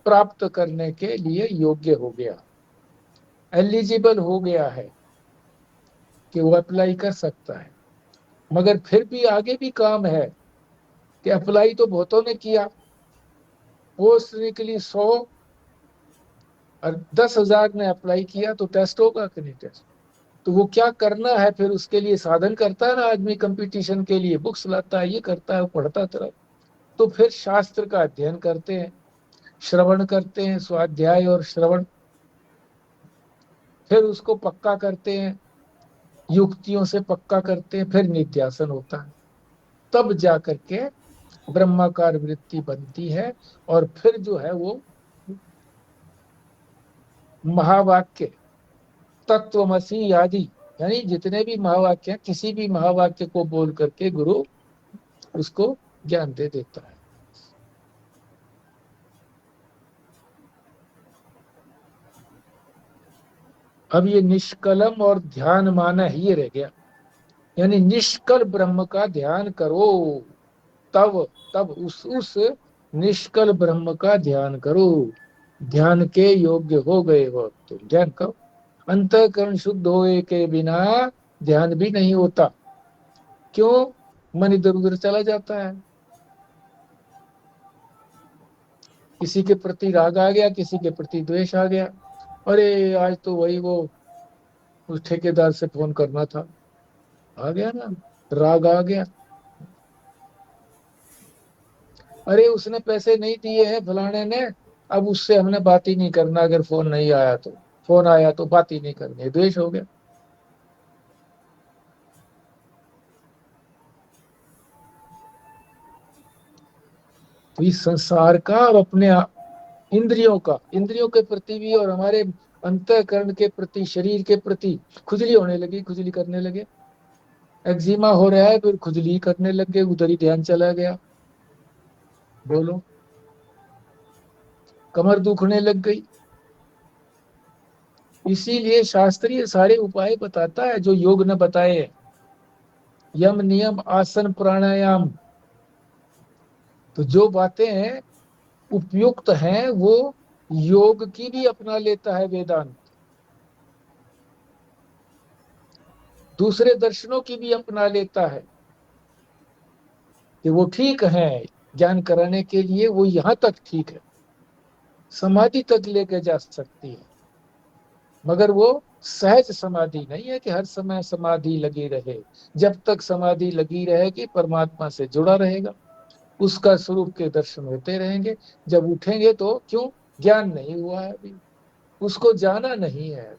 प्राप्त करने के लिए योग्य हो गया, एलिजिबल हो गया है कि वो अप्लाई कर सकता है। मगर फिर भी आगे भी काम है कि अप्लाई तो बहुतों ने किया, पोस्ट निकली 100 और 10,000 ने अप्लाई किया, तो टेस्ट होगा कि नहीं टेस्ट? तो वो क्या करना है फिर, उसके लिए साधन करता है ना आदमी, कंपटीशन के लिए बुक्स लाता है, ये करता है, वो पढ़ता तरह। तो फिर शास्त्र का अध्ययन करते हैं, श्रवण करते हैं, स्वाध्याय और श्रवण, फिर उसको पक्का करते हैं, युक्तियों से पक्का करते हैं, फिर निध्यासन होता है, तब जाकर के ब्रह्माकार वृत्ति बनती है। और फिर जो है वो महावाक्य, तत्वमसी आदि, यानी जितने भी महावाक्य हैं, किसी भी महावाक्य को बोल करके गुरु उसको ज्ञान दे देता है। अब ये निष्कलम और ध्यान माना ही रह गया, यानी निष्कल ब्रह्म का ध्यान करो, तब उस निष्कल ब्रह्म का ध्यान करो। ध्यान के योग्य हो गए हो तुम, ध्यान करो। अंतःकरण शुद्ध होए के बिना ध्यान भी नहीं होता। क्यों? मन इधर उधर चला जाता है। किसी के प्रति राग आ गया, किसी के प्रति द्वेष आ गया। अरे आज तो वही वो उस ठेकेदार से फोन करना था, आ गया ना, राग आ गया। अरे उसने पैसे नहीं दिए हैं फलाने ने, अब उससे हमने बात ही नहीं करना, अगर फोन नहीं आया तो। फोन आया तो बात ही नहीं करनी, द्वेष हो गया। तो इस संसार का और अपने इंद्रियों के प्रति भी और हमारे अंतःकरण के प्रति, शरीर के प्रति खुजली होने लगी, खुजली करने लगे। एक्जिमा हो रहा है, फिर खुजली करने लग गए, उधर ही ध्यान चला गया। बोलो, कमर दुखने लग गई। इसीलिए शास्त्रीय सारे उपाय बताता है जो योग ने बताए। यम नियम आसन प्राणायाम, तो जो बातें उपयुक्त हैं वो योग की भी अपना लेता है वेदांत, दूसरे दर्शनों की भी अपना लेता है कि वो ठीक है ज्ञान कराने के लिए, वो यहां तक ठीक है, समाधि तक लेके जा सकती है। मगर वो सहज समाधि नहीं है कि हर समय समाधि लगी रहे। जब तक समाधि लगी रहेगी परमात्मा से जुड़ा रहेगा, उसका स्वरूप के दर्शन होते रहेंगे। जब उठेंगे तो क्यों? ज्ञान नहीं हुआ है अभी, उसको जाना नहीं है।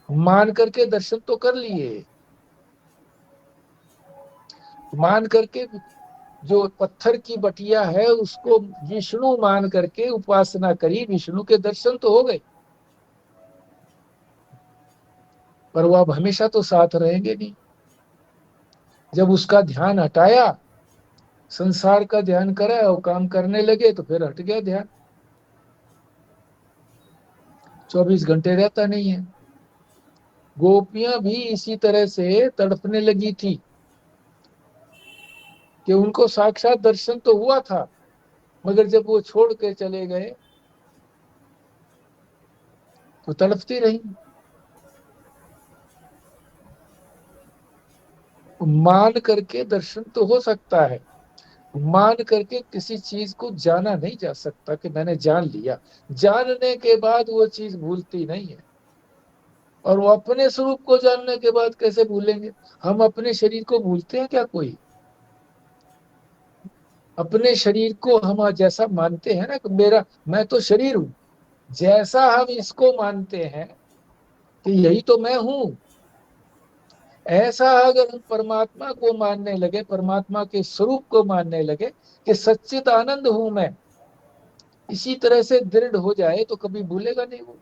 मान करके दर्शन तो कर लिए, मान करके जो पत्थर की बटिया है उसको विष्णु मान करके उपासना करी, विष्णु के दर्शन तो हो गए, पर वो अब हमेशा तो साथ रहेंगे नहीं। जब उसका ध्यान हटाया, संसार का ध्यान करा और काम करने लगे तो फिर हट गया ध्यान, 24 घंटे रहता नहीं है। गोपियां भी इसी तरह से तड़पने लगी थी कि उनको साक्षात दर्शन तो हुआ था, मगर जब वो छोड़ के चले गए तो तड़पती रही। मान करके दर्शन तो हो सकता है, मान करके किसी चीज को जाना नहीं जा सकता कि मैंने जान लिया। जानने के बाद वो चीज भूलती नहीं है। और वो अपने स्वरूप को जानने के बाद कैसे भूलेंगे? हम अपने शरीर को भूलते हैं क्या? कोई अपने शरीर को हम जैसा मानते हैं ना कि मैं तो शरीर हूं, जैसा हम इसको मानते हैं कि यही तो मैं हूं, ऐसा अगर हम परमात्मा को मानने लगे, परमात्मा के स्वरूप को मानने लगे कि सच्चित आनंद हूं मैं, इसी तरह से दृढ़ हो जाए तो कभी भूलेगा नहीं वो।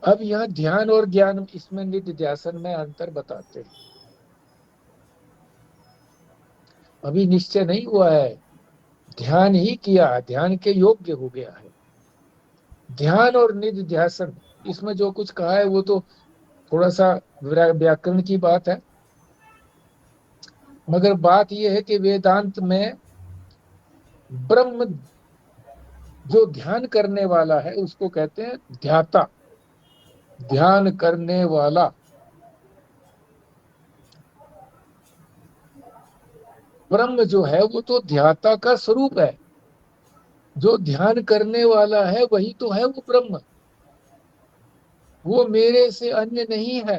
अब यह ध्यान और ज्ञान, इसमें निधिध्यासन में अंतर बताते हैं। अभी निश्चय नहीं हुआ है, ध्यान ही किया, ध्यान के योग्य हो गया है। ध्यान और निधिध्यासन, इसमें जो कुछ कहा है वो तो थोड़ा सा व्याकरण की बात है, मगर बात यह है कि वेदांत में ब्रह्म जो ध्यान करने वाला है उसको कहते हैं ध्याता, ध्यान करने वाला। ब्रह्म जो है वो तो ध्याता का स्वरूप है, जो ध्यान करने वाला है वही तो है वो ब्रह्म। वो मेरे से अन्य नहीं है।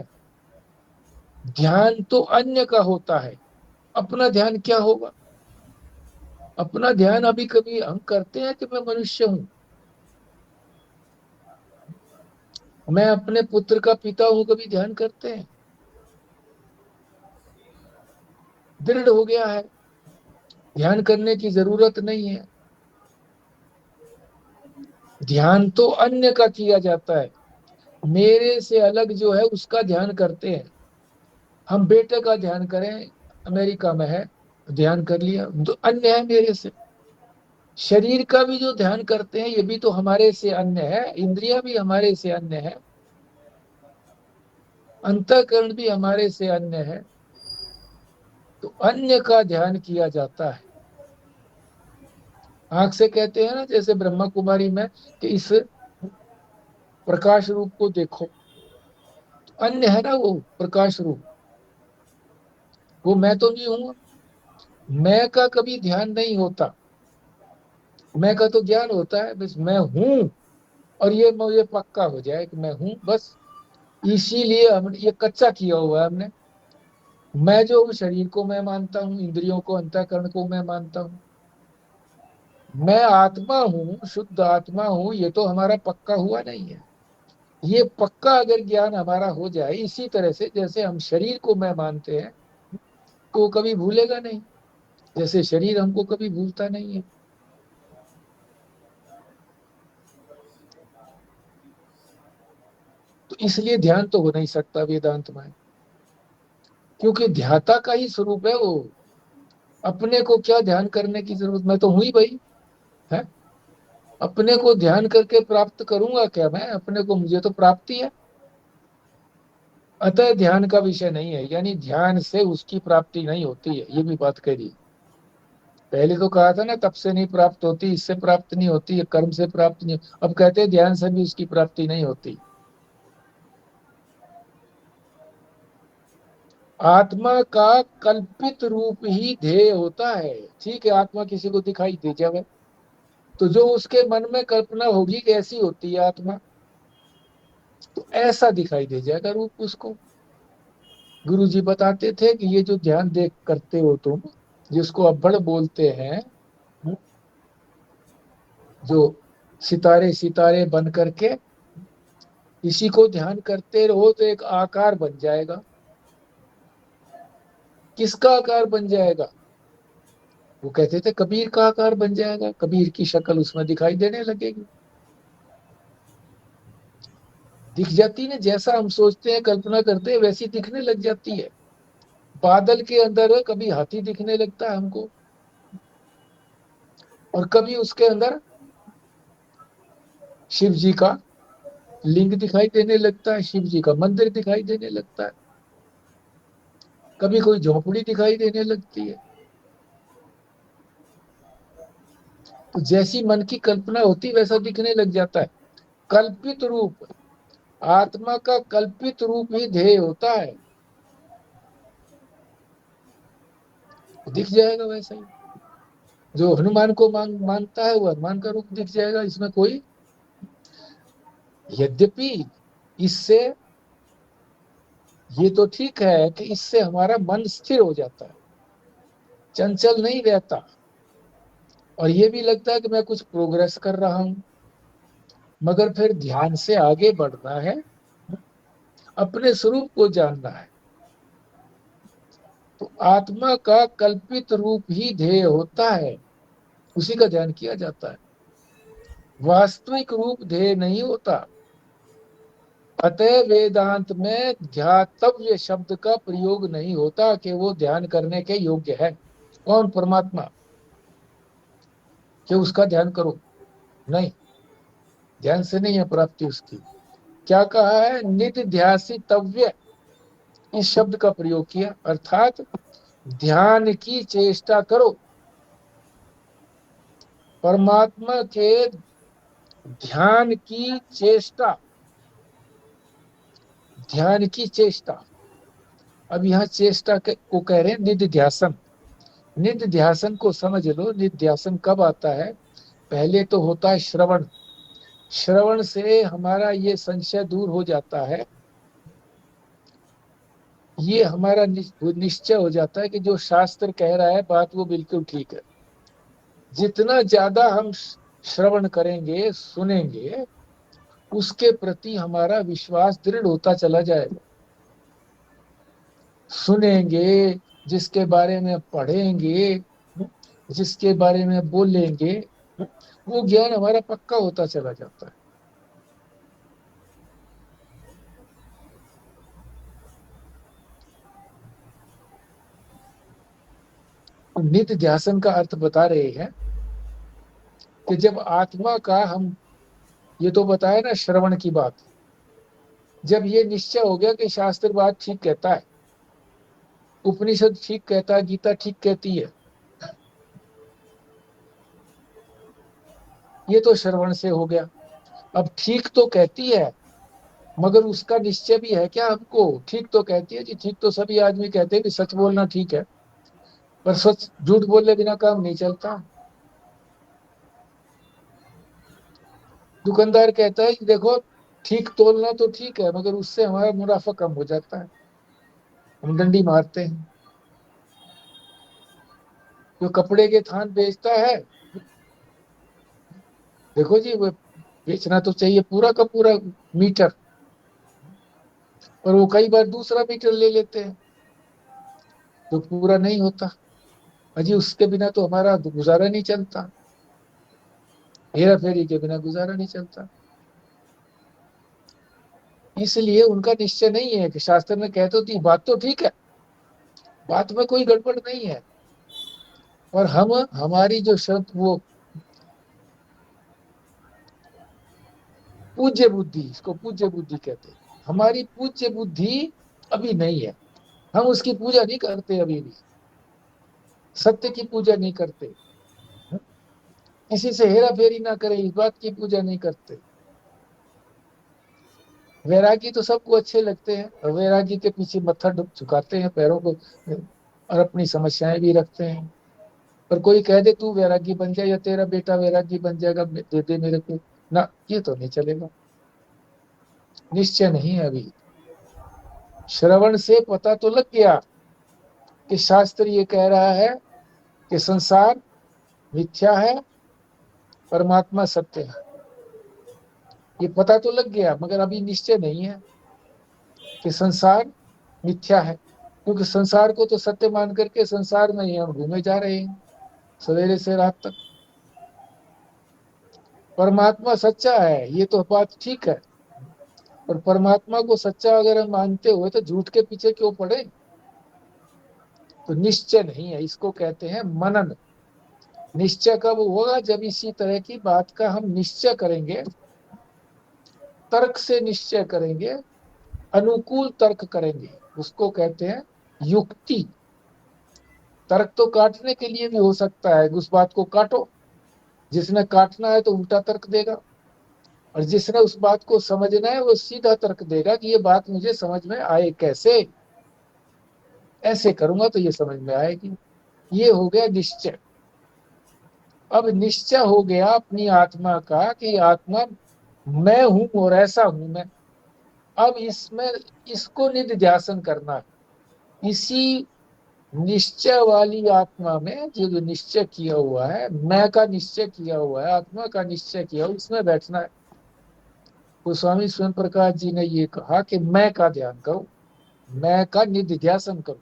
ध्यान तो अन्य का होता है, अपना ध्यान क्या होगा? अपना ध्यान अभी कभी हम करते हैं कि मैं मनुष्य हूं, मैं अपने पुत्र का पिता हूं, कभी ध्यान करते हैं? दृढ़ हो गया है, ध्यान करने की जरूरत नहीं है। ध्यान तो अन्य का किया जाता है, मेरे से अलग जो है उसका ध्यान करते हैं। हम बेटे का ध्यान करें, अमेरिका में है, ध्यान कर लिया, तो अन्य है मेरे से। शरीर का भी जो ध्यान करते हैं ये भी तो हमारे से अन्य है, इंद्रियां भी हमारे से अन्य है। अंतःकरण भी हमारे से अन्य है, तो अन्य का ध्यान किया जाता है। आंख से कहते हैं ना, जैसे ब्रह्मा कुमारी में, कि इस प्रकाश रूप को देखो, तो अन्य है ना वो प्रकाश रूप, वो मैं तो नहीं हूं। मैं का कभी ध्यान नहीं होता, मैं का तो ज्ञान होता है, बस मैं हूं, और ये मुझे पक्का हो जाए कि मैं हूं, बस। इसीलिए हम ये कच्चा किया हुआ है हमने। मैं जो हूँ, शरीर को मैं मानता हूँ, इंद्रियों को, अंतःकरण को मैं मानता हूँ। मैं आत्मा हूँ, शुद्ध आत्मा हूँ, ये तो हमारा पक्का हुआ नहीं है। ये पक्का अगर ज्ञान हमारा हो जाए, इसी तरह से जैसे हम शरीर को मैं मानते हैं, तो वो कभी भूलेगा नहीं, जैसे शरीर हमको कभी भूलता नहीं है। तो इसलिए ध्यान तो हो नहीं सकता वेदांत में, क्योंकि ध्याता का ही स्वरूप है वो। अपने को क्या ध्यान करने की जरूरत, मैं तो हूं ही भाई, है। अपने को ध्यान करके प्राप्त करूंगा क्या मैं अपने को, मुझे तो प्राप्ति है। अतः ध्यान का विषय नहीं है, यानी ध्यान से उसकी प्राप्ति नहीं होती है, ये भी बात कही। पहले तो कहा था ना, तप से नहीं प्राप्त होती, इससे प्राप्त नहीं होती, कर्म से प्राप्त नहीं। अब कहते हैं ध्यान से भी उसकी प्राप्ति नहीं होती। आत्मा का कल्पित रूप ही ध्येय होता है। ठीक है, आत्मा किसी को दिखाई दे जाए, तो जो उसके मन में कल्पना होगी कैसी होती है आत्मा, तो ऐसा दिखाई दे जाएगा रूप उसको। गुरु जी बताते थे कि ये जो ध्यान देख करते हो तुम, जिसको अब्बड़ बोलते हैं, जो सितारे सितारे बन करके इसी को ध्यान करते रहो, तो एक आकार बन जाएगा। किसका आकार बन जाएगा? वो कहते थे कबीर का आकार बन जाएगा, कबीर की शक्ल उसमें दिखाई देने लगेगी। दिख जाती ना, जैसा हम सोचते हैं, कल्पना करते हैं, वैसी दिखने लग जाती है। बादल के अंदर कभी हाथी दिखने लगता है हमको, और कभी उसके अंदर शिव जी का लिंग दिखाई देने लगता है, शिव जी का मंदिर दिखाई देने लगता है, कभी कोई झोपड़ी दिखाई देने लगती है। तो जैसी मन की कल्पना होती वैसा दिखने लग जाता है। कल्पित रूप, आत्मा का कल्पित रूप ही ध्येय होता है, दिख जाएगा वैसा ही। जो हनुमान को मानता है, वो हनुमान का रूप दिख जाएगा, इसमें कोई, यद्यपि इससे ये तो ठीक है कि इससे हमारा मन स्थिर हो जाता है, चंचल नहीं रहता, और ये भी लगता है कि मैं कुछ प्रोग्रेस कर रहा हूं। मगर फिर ध्यान से आगे बढ़ना है, अपने स्वरूप को जानना है। तो आत्मा का कल्पित रूप ही ध्येय होता है, उसी का ध्यान किया जाता है। वास्तविक रूप ध्येय नहीं होता। अतः वेदांत में ध्यातव्य शब्द का प्रयोग नहीं होता कि वो ध्यान करने के योग्य है। कौन? परमात्मा, कि उसका ध्यान करो, नहीं, ध्यान से नहीं है प्राप्ति उसकी। क्या कहा है? निध्यासितव्य, इस शब्द का प्रयोग किया, अर्थात ध्यान की चेष्टा करो। परमात्मा के ध्यान की चेष्टा, ध्यान की चेष्टा। अब यहाँ चेष्टा को कह रहे हैं निध्यासन। निध्यासन को समझ लो, निध्यासन कब आता है? पहले तो होता है श्रवण। श्रवण से हमारा ये संशय दूर हो जाता है, ये हमारा निश्चय हो जाता है कि जो शास्त्र कह रहा है बात, वो बिल्कुल ठीक है। जितना ज्यादा हम श्रवण करेंगे, सुनेंगे, उसके प्रति हमारा विश्वास दृढ़ होता चला जाएगा। सुनेंगे, जिसके बारे में पढ़ेंगे, जिसके बारे में बोलेंगे, वो ज्ञान हमारा पक्का होता चला जाता है। नित्य ध्यासन का अर्थ बता रहे हैं कि जब आत्मा का हम, ये तो बताया ना श्रवण की बात, जब ये निश्चय हो गया कि शास्त्र बात ठीक कहता है, उपनिषद ठीक कहता है, गीता ठीक कहती है, ये तो श्रवण से हो गया। अब ठीक तो कहती है, मगर उसका निश्चय भी है क्या हमको? ठीक तो कहती है जी, ठीक तो सभी आदमी कहते हैं कि सच बोलना ठीक है, पर सच झूठ बोलने बिना काम नहीं चलता। दुकानदार कहता है कि देखो ठीक तोलना तो ठीक है, मगर उससे हमारा मुनाफा कम हो जाता है, हम डंडी मारते हैं। जो कपड़े के थान बेचता है, देखो जी वो बेचना तो चाहिए पूरा का पूरा मीटर, पर वो कई बार दूसरा मीटर ले लेते हैं तो पूरा नहीं होता। अजी उसके बिना तो हमारा गुजारा नहीं चलता, हेरा फेरी के बिना गुजारा नहीं चलता। इसलिए उनका निश्चय नहीं है कि शास्त्र में कहते होती बात तो ठीक है, बात में कोई गड़बड़ नहीं है, और हम हमारी जो शब्द वो पूज्य बुद्धि, इसको पूज्य बुद्धि कहते हैं, हमारी पूज्य बुद्धि अभी नहीं है, हम उसकी पूजा नहीं करते, अभी भी सत्य की पूजा नहीं करते, किसी से हेरा फेरी ना करें इस बात की पूजा नहीं करते। वैरागी तो सबको अच्छे लगते हैं, और वैरागी के पीछे मत्था झुकाते हैं पैरों को, और अपनी समस्याएं भी रखते हैं। पर कोई कह दे तू वैरागी बन जाए या तेरा बेटा वैरागी बन जाएगा, दे दे मेरे को, ना, ये तो नहीं चलेगा। निश्चय नहीं है अभी। श्रवण से पता तो लग गया कि शास्त्र ये कह रहा है कि संसार मिथ्या है, परमात्मा सत्य है, ये पता तो लग गया, मगर अभी निश्चय नहीं है कि संसार मिथ्या है, क्योंकि संसार को तो सत्य मान करके संसार में ही हम घूमे जा रहे हैं सवेरे से रात तक। परमात्मा सच्चा है, ये तो बात ठीक है, पर परमात्मा को सच्चा अगर हम मानते हुए तो झूठ के पीछे क्यों पड़े? तो निश्चय नहीं है, इसको कहते हैं मनन। निश्चय कब होगा? जब इसी तरह की बात का हम निश्चय करेंगे, तर्क से निश्चय करेंगे, अनुकूल तर्क करेंगे, उसको कहते हैं युक्ति। तर्क तो काटने के लिए भी हो सकता है, उस बात को काटो, जिसने काटना है तो उल्टा तर्क देगा, और जिसने उस बात को समझना है वो सीधा तर्क देगा कि ये बात मुझे समझ में आए कैसे, ऐसे करूंगा तो ये समझ में आएगी। ये हो गया निश्चय। अब निश्चय हो गया अपनी आत्मा का कि आत्मा मैं हूं और ऐसा हूं मैं। अब इसमें इसको निधिध्यासन करना है। इसी निश्चय वाली आत्मा में जो निश्चय किया हुआ है, मैं का निश्चय किया हुआ है, आत्मा का निश्चय किया हुआ, इसमें बैठना है। तो स्वामी स्वयं प्रकाश जी ने ये कहा कि मैं का ध्यान करो, मैं का निधिध्यासन करो।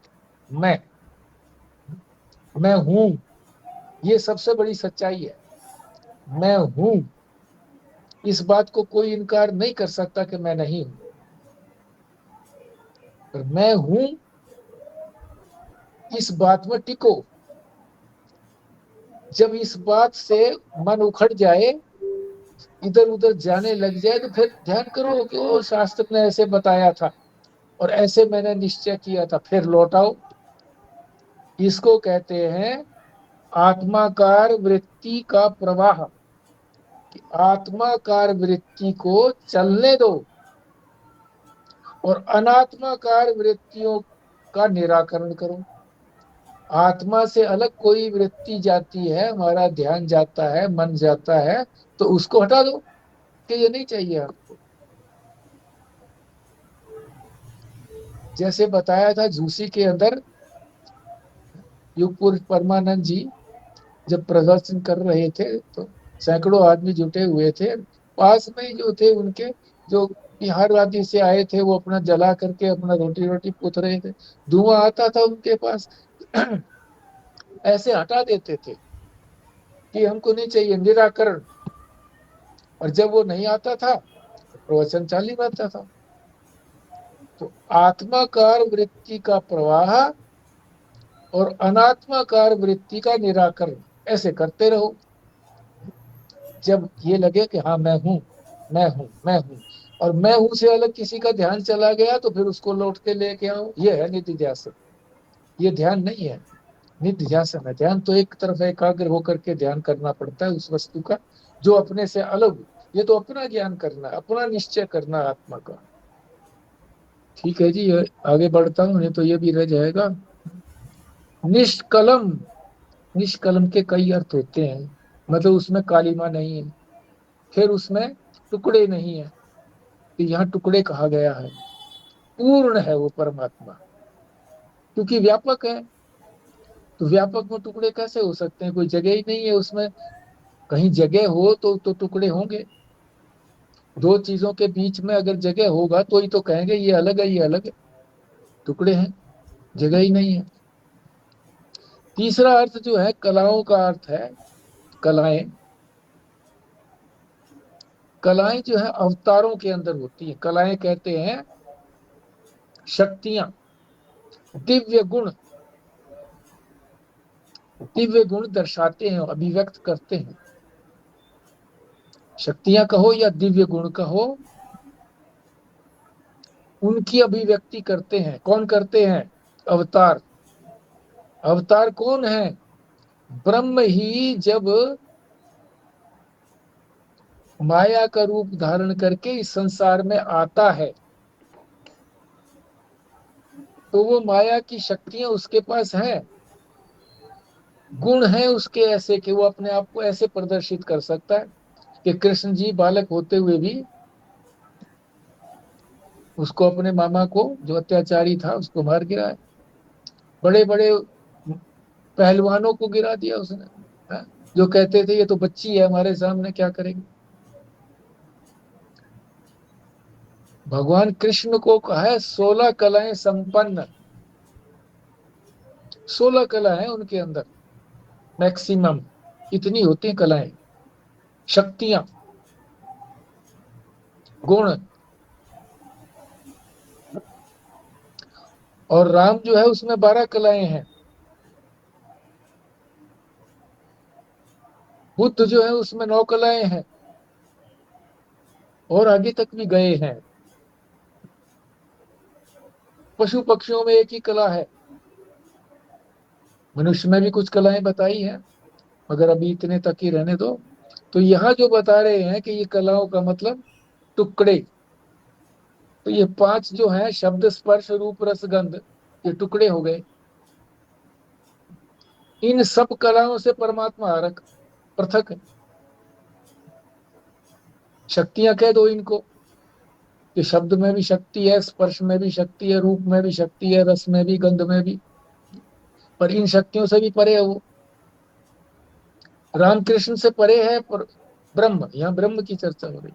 मैं हूं, ये सबसे बड़ी सच्चाई है। मैं हूं, इस बात को कोई इनकार नहीं कर सकता कि मैं नहीं हूं, पर मैं हूं इस बात में टिको। जब इस बात से मन उखड़ जाए, इधर उधर जाने लग जाए, तो फिर ध्यान करो कि वो शास्त्र ने ऐसे बताया था और ऐसे मैंने निश्चय किया था, फिर लौटाओ। इसको कहते हैं आत्माकार वृत्ति का प्रवाह, कि आत्माकार वृत्ति को चलने दो और अनात्माकार वृत्तियों का निराकरण करो। आत्मा से अलग कोई वृत्ति जाती है, हमारा ध्यान जाता है, मन जाता है, तो उसको हटा दो कि ये नहीं चाहिए आपको। जैसे बताया था झूसी के अंदर युगपुर परमानंद जी जब प्रदर्शन कर रहे थे तो सैकड़ों आदमी जुटे हुए थे, पास में जो थे उनके, जो बिहार वादी से आए थे, वो अपना जला करके अपना रोटी रोटी पुत रहे थे, धुआं आता था उनके पास ऐसे हटा देते थे कि हमको नहीं चाहिए, निराकरण। और जब वो नहीं आता था प्रवचन चालू रहता था। तो आत्माकार वृत्ति का प्रवाह और अनात्माकार वृत्ति का निराकरण ऐसे करते रहो। जब ये लगे कि हाँ मैं हूं, मैं हूं, मैं हूं, और मैं हूं से अलग किसी का ध्यान चला गया तो फिर उसको लौट के लेके आऊं, ये है निधिध्यासन। ये ध्यान नहीं है, निधिध्यासन है। ध्यान तो एक तरफ एकाग्र होकर के ध्यान करना पड़ता है उस वस्तु का जो अपने से अलग हो। ये तो अपना ज्ञान करना, अपना निश्चय करना आत्मा का। ठीक है जी, ये आगे बढ़ता हूं, नहीं तो ये भी रह जाएगा। निष्कलम, निष्कलम के कई अर्थ होते हैं, मतलब उसमें कालिमा नहीं है, फिर उसमें टुकड़े नहीं है, तो यहाँ टुकड़े कहा गया है। पूर्ण है वो परमात्मा, क्योंकि व्यापक है। तो व्यापक में टुकड़े कैसे हो सकते हैं? कोई जगह ही नहीं है उसमें। कहीं जगह हो तो टुकड़े होंगे। दो चीजों के बीच में अगर जगह होगा तो ही तो कहेंगे ये अलग है, ये अलग है। टुकड़े हैं, जगह ही नहीं है। तीसरा अर्थ जो है कलाओं का अर्थ है, कलाएं। कलाएं जो है अवतारों के अंदर होती है। कलाएं कहते हैं शक्तियां, दिव्य गुण। दिव्य गुण दर्शाते हैं, अभिव्यक्त करते हैं। शक्तियां कहो या दिव्य गुण कहो, उनकी अभिव्यक्ति करते हैं। कौन करते हैं? अवतार। अवतार कौन है? ब्रह्म ही जब माया का रूप धारण करके इस संसार में आता है तो वो माया की शक्तियां उसके पास हैं, गुण हैं उसके ऐसे कि वो अपने आप को ऐसे प्रदर्शित कर सकता है कि कृष्ण जी बालक होते हुए भी उसको, अपने मामा को जो अत्याचारी था उसको मार गिराया। बड़े बड़े पहलवानों को गिरा दिया उसने, है? जो कहते थे ये तो बच्ची है हमारे सामने, क्या करेंगे। भगवान कृष्ण को कहा है 16 कलाएं संपन्न। 16 कला है उनके अंदर, मैक्सिमम इतनी होती हैं कलाएं, शक्तियां, गुण। और राम जो है उसमें 12 कलाएं हैं। बुद्ध जो है उसमें 9 कलाएं हैं, और आगे तक भी गए हैं। पशु पक्षियों में एक ही कला है। मनुष्य में भी कुछ कलाएं बताई हैं, मगर अभी इतने तक ही रहने दो। तो यहाँ जो बता रहे हैं कि ये कलाओं का मतलब टुकड़े। तो ये 5 जो है, शब्द स्पर्श रूप रस गंध, ये टुकड़े हो गए। इन सब कलाओं से परमात्मा अलग, पृथक है। शक्तियां कह दो इनको, कि शब्द में भी शक्ति है, स्पर्श में भी शक्ति है, रूप में भी शक्ति है, रस में भी, गंध में भी। पर इन शक्तियों से भी परे है वो। रामकृष्ण से परे है पर ब्रह्म, यहाँ ब्रह्म की चर्चा हो रही।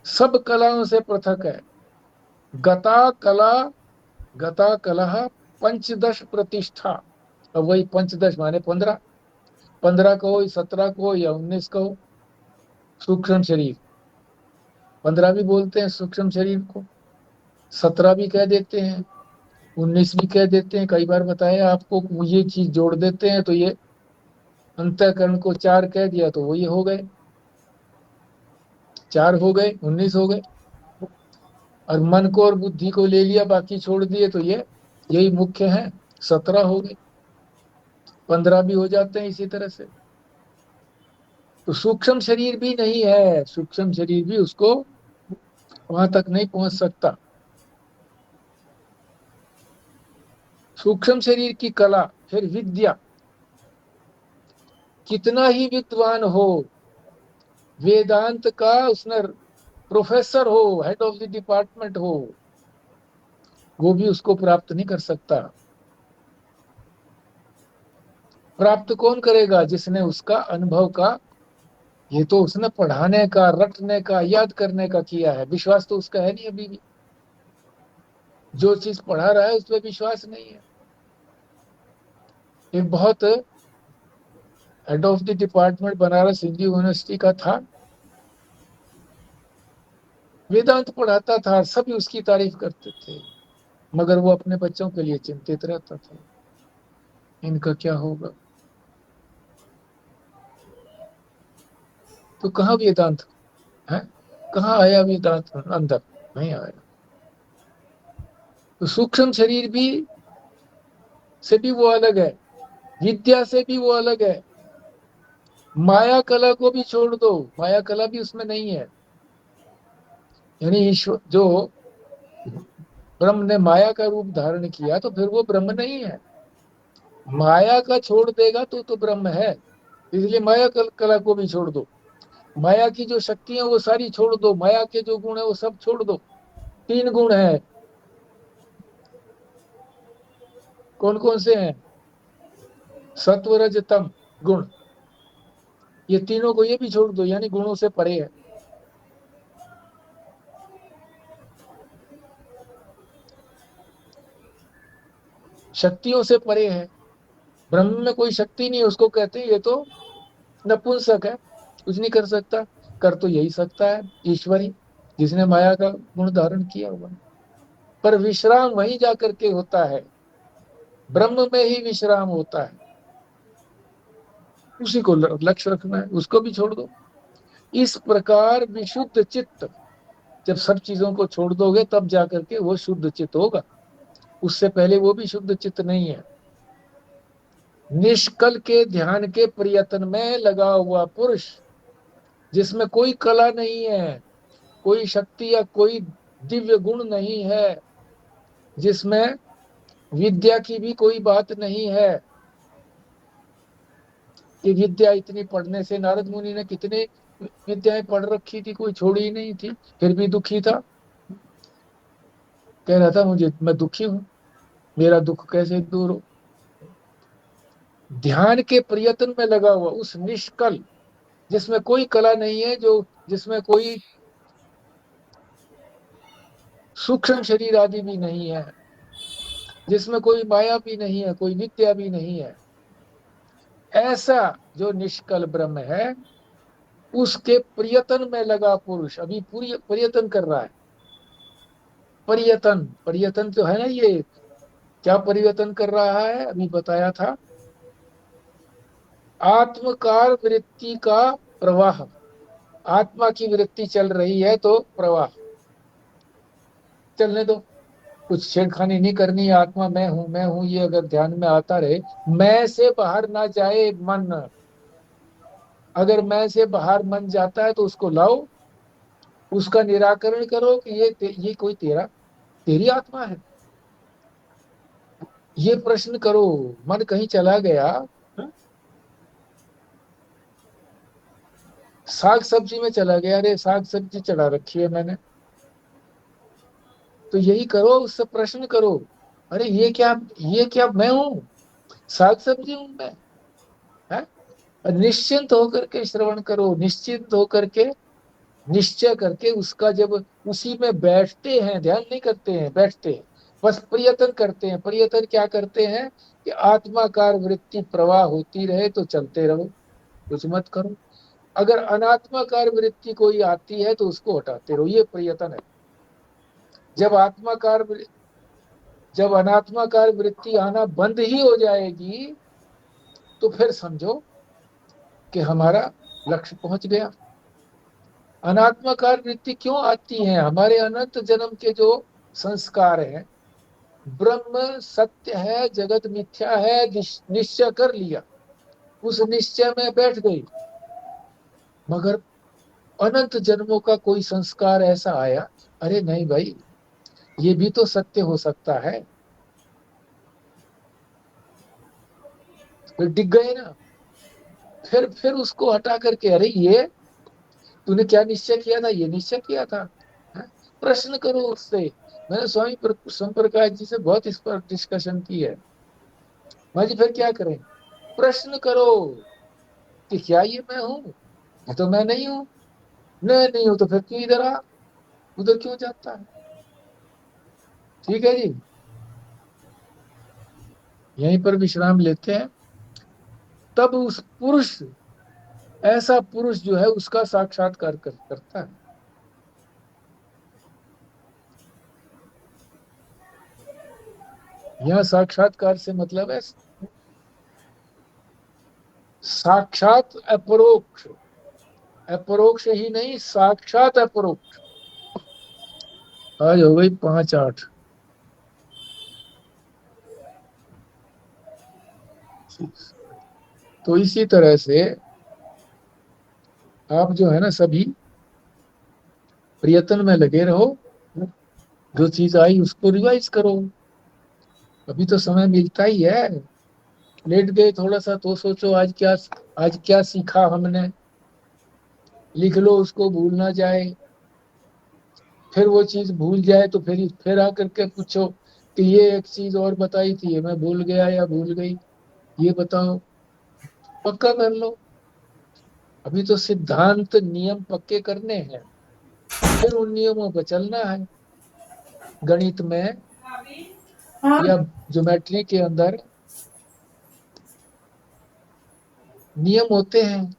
सब कलाओं से पृथक है। गता कला, गता कलह पंचदश प्रतिष्ठा। अब वही पंचदश माने 15, 15 कहो, 17 कहो या 19 कहो। सूक्ष्म शरीर 15 भी बोलते हैं सूक्ष्म शरीर को, 17 भी कह देते हैं, 19 भी कह देते हैं। कई बार बताया आपको, ये चीज जोड़ देते हैं तो ये अंतःकरण को 4 कह दिया तो वो ये हो गए, 4 हो गए, 19 हो गए। और मन को और बुद्धि को ले लिया, बाकी छोड़ दिए तो ये यही मुख्य है, 17 हो गए। 15 भी हो जाते हैं इसी तरह से। तो सूक्ष्म शरीर भी नहीं है, सूक्ष्म शरीर भी उसको वहां तक नहीं पहुंच सकता। सूक्ष्म शरीर की कला, फिर विद्या। कितना ही विद्वान हो, वेदांत का उसने प्रोफेसर हो, हेड ऑफ द डिपार्टमेंट हो, वो भी उसको प्राप्त नहीं कर सकता। प्राप्त कौन करेगा? जिसने उसका अनुभव का, ये तो उसने पढ़ाने का, रटने का, याद करने का किया है। विश्वास तो उसका है नहीं अभी भी। जो चीज पढ़ा रहा है उस पर विश्वास नहीं है। एक बहुत head of the department Banaras Hindu university का था, वेदांत पढ़ाता था, सभी उसकी तारीफ करते थे, मगर वो अपने बच्चों के लिए चिंतित रहता था, इनका क्या होगा। तो कहाँ वेदांत है? कहाँ आया वेदांत अंदर? नहीं आया। तो सूक्ष्म शरीर भी से भी वो अलग है, विद्या से भी वो अलग है। माया कला को भी छोड़ दो, माया कला भी उसमें नहीं है। यानी ईश्वर जो ब्रह्म ने माया का रूप धारण किया तो फिर वो ब्रह्म नहीं है। माया का छोड़ देगा तो ब्रह्म है। इसलिए माया कला को भी छोड़ दो। माया की जो शक्ति है वो सारी छोड़ दो, माया के जो गुण है वो सब छोड़ दो। 3 गुण है, कौन कौन से हैं? सत्व रज तम गुण, ये तीनों को ये भी छोड़ दो, यानी गुणों से परे है। शक्तियों से परे है। ब्रह्म में कोई शक्ति नहीं, उसको कहते हैं ये तो नपुंसक है, कुछ नहीं कर सकता। कर तो यही सकता है ईश्वर ही, जिसने माया का गुण धारण किया हुआ। पर विश्राम वहीं जाकर के होता है, ब्रह्म में ही विश्राम होता है। उसी को लक्ष्य रखना है, उसको भी छोड़ दो। इस प्रकार विशुद्ध चित्त, जब सब चीजों को छोड़ दोगे तब जाकर के वो शुद्ध चित्त होगा, उससे पहले वो भी शुद्ध चित्त नहीं है। निष्कल के ध्यान के प्रयत्न में लगा हुआ पुरुष, जिसमें कोई कला नहीं है, कोई शक्ति या कोई दिव्य गुण नहीं है, जिसमें विद्या की भी कोई बात नहीं है कि विद्या इतनी पढ़ने से, नारद मुनि ने कितने विद्याएं पढ़ रखी थी, कोई छोड़ी ही नहीं थी, फिर भी दुखी था। कह रहा था मैं दुखी हूं, मेरा दुख कैसे दूर हो। ध्यान के प्रयत्न में लगा हुआ उस निष्कल, जिसमें कोई कला नहीं है, जिसमें कोई सूक्ष्म शरीर आदि भी नहीं है, जिसमें कोई माया भी नहीं है, कोई विद्या भी नहीं है, ऐसा जो निष्कल ब्रह्म है, उसके प्रयत्न में लगा पुरुष अभी पूरी प्रयत्न कर रहा है। प्रयत्न तो है ना, ये क्या परिवर्तन कर रहा है? अभी बताया था, आत्मकार वृत्ति का प्रवाह। आत्मा की वृत्ति चल रही है तो प्रवाह चलने दो, कुछ छेड़खानी नहीं करनी। आत्मा मैं हूं ये अगर ध्यान में आता रहे, मैं से बाहर ना जाए मन। अगर मैं से बाहर मन जाता है तो उसको लाओ, उसका निराकरण करो कि ये कोई तेरी आत्मा है। ये प्रश्न करो, मन कहीं चला गया, साग सब्जी में चला गया, अरे साग सब्जी चढ़ा रखी है मैंने, तो यही करो, उससे प्रश्न करो, अरे ये क्या मैं हूं? साग सब्जी हूं मैं? है? निश्चिंत होकर के श्रवण करो, निश्चिंत होकर के निश्चय करके उसका, जब उसी में बैठते हैं, ध्यान नहीं करते हैं, बैठते हैं, बस प्रयत्न करते हैं। प्रयत्न क्या करते हैं कि आत्माकार वृत्ति प्रवाह होती रहे तो चलते रहो, कुछ मत करो। अगर अनात्माकार वृत्ति कोई आती है तो उसको हटाते रहो, ये प्रयत्न है। जब अनात्माकार वृत्ति आना बंद ही हो जाएगी तो फिर समझो कि हमारा लक्ष्य पहुंच गया। अनात्माकार वृत्ति क्यों आती है? हमारे अनंत जन्म के जो संस्कार हैं, ब्रह्म सत्य है, जगत मिथ्या है, निश्चय कर लिया, उस निश्चय में बैठ गई, मगर अनंत जन्मों का कोई संस्कार ऐसा आया, अरे नहीं भाई, ये भी तो सत्य हो सकता है, फिर डिग गए ना। फिर उसको हटा करके, अरे ये तूने क्या निश्चय किया था? ये निश्चय किया था। प्रश्न करो उससे। मैंने स्वामी संप्रकाश जी से बहुत इस पर डिस्कशन की है। जी फिर क्या करें? प्रश्न करो कि क्या ये मैं हूं? ये तो मैं नहीं हूं। नहीं हूं तो फिर क्यों इधर आ, उधर क्यों जाता है? ठीक है जी, यहीं पर विश्राम लेते हैं। तब उस पुरुष, ऐसा पुरुष जो है उसका साक्षात्कार करता है। यह साक्षात्कार से मतलब है साक्षात अपरोक्ष, अपरोक्ष ही नहीं, साक्षात अपरोक्ष। आज हो गई 5-8। तो इसी तरह से आप जो है ना सभी प्रयत्न में लगे रहो, जो चीज आई उसको रिवाइज करो। अभी तो समय मिलता ही है। लेट गए थोड़ा सा तो सोचो आज क्या सीखा हमने, लिख लो उसको, भूल ना जाए। फिर वो चीज भूल जाए तो फिर आकर के पूछो कि ये एक चीज और बताई थी, मैं भूल गया या भूल गई, ये बताओ। पक्का कर लो। अभी तो सिद्धांत नियम पक्के करने हैं, फिर उन नियमों पर चलना है। गणित में हाँ या ज्योमेट्री के अंदर नियम होते हैं।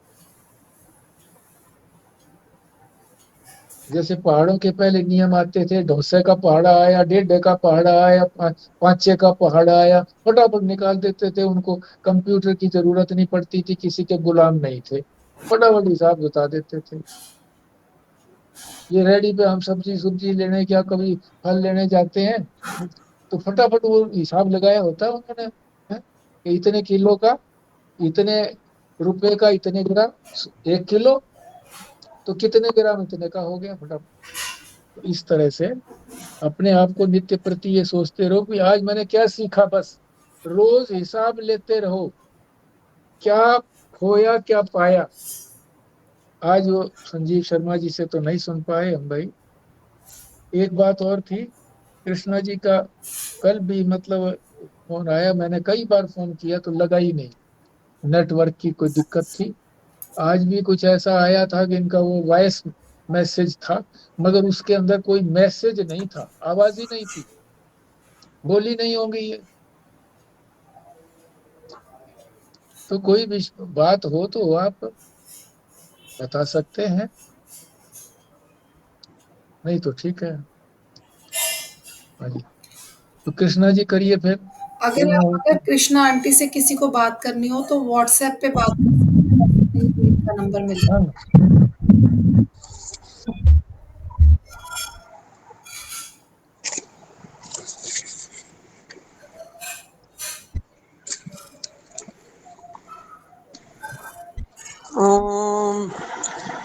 जैसे पहाड़ों के पहले नियम आते थे, ढोसे का पहाड़ा आया, 1.5 का पहाड़ा आया, 5-6 का पहाड़ा आया, फटाफट निकाल देते थे उनको। कंप्यूटर की जरूरत नहीं पड़ती थी, किसी के गुलाम नहीं थे, फटाफट हिसाब बता देते थे। ये रेडी पे हम सब्जी लेने क्या कभी फल लेने जाते हैं तो फटाफट वो हिसाब लगाया होता है उन्होंने, है? कि इतने किलो का, इतने रुपए का, इतने ग्राम, 1 किलो तो कितने ग्राम इतने का हो गया फटाफट। तो इस तरह से अपने आप को नित्य प्रति ये सोचते रहो कि आज मैंने क्या सीखा। बस रोज हिसाब लेते रहो, क्या खोया क्या पाया। आज वो संजीव शर्मा जी से तो नहीं सुन पाए हम भाई। एक बात और थी, कृष्णा जी का कल भी मतलब फोन आया, मैंने कई बार फोन किया तो लगा ही नहीं, नेटवर्क की कोई दिक्कत थी। आज भी कुछ ऐसा आया था कि इनका वो वॉइस मैसेज था, मगर उसके अंदर कोई मैसेज नहीं था, आवाज ही नहीं थी, बोली नहीं होंगी ये। तो कोई भी बात हो तो आप बता सकते हैं, नहीं तो ठीक है। हाँ जी, तो कृष्णा जी करिए फिर। अगर कृष्णा आंटी से किसी को बात करनी हो तो व्हाट्सएप पे बात का नंबर मिल हाँ,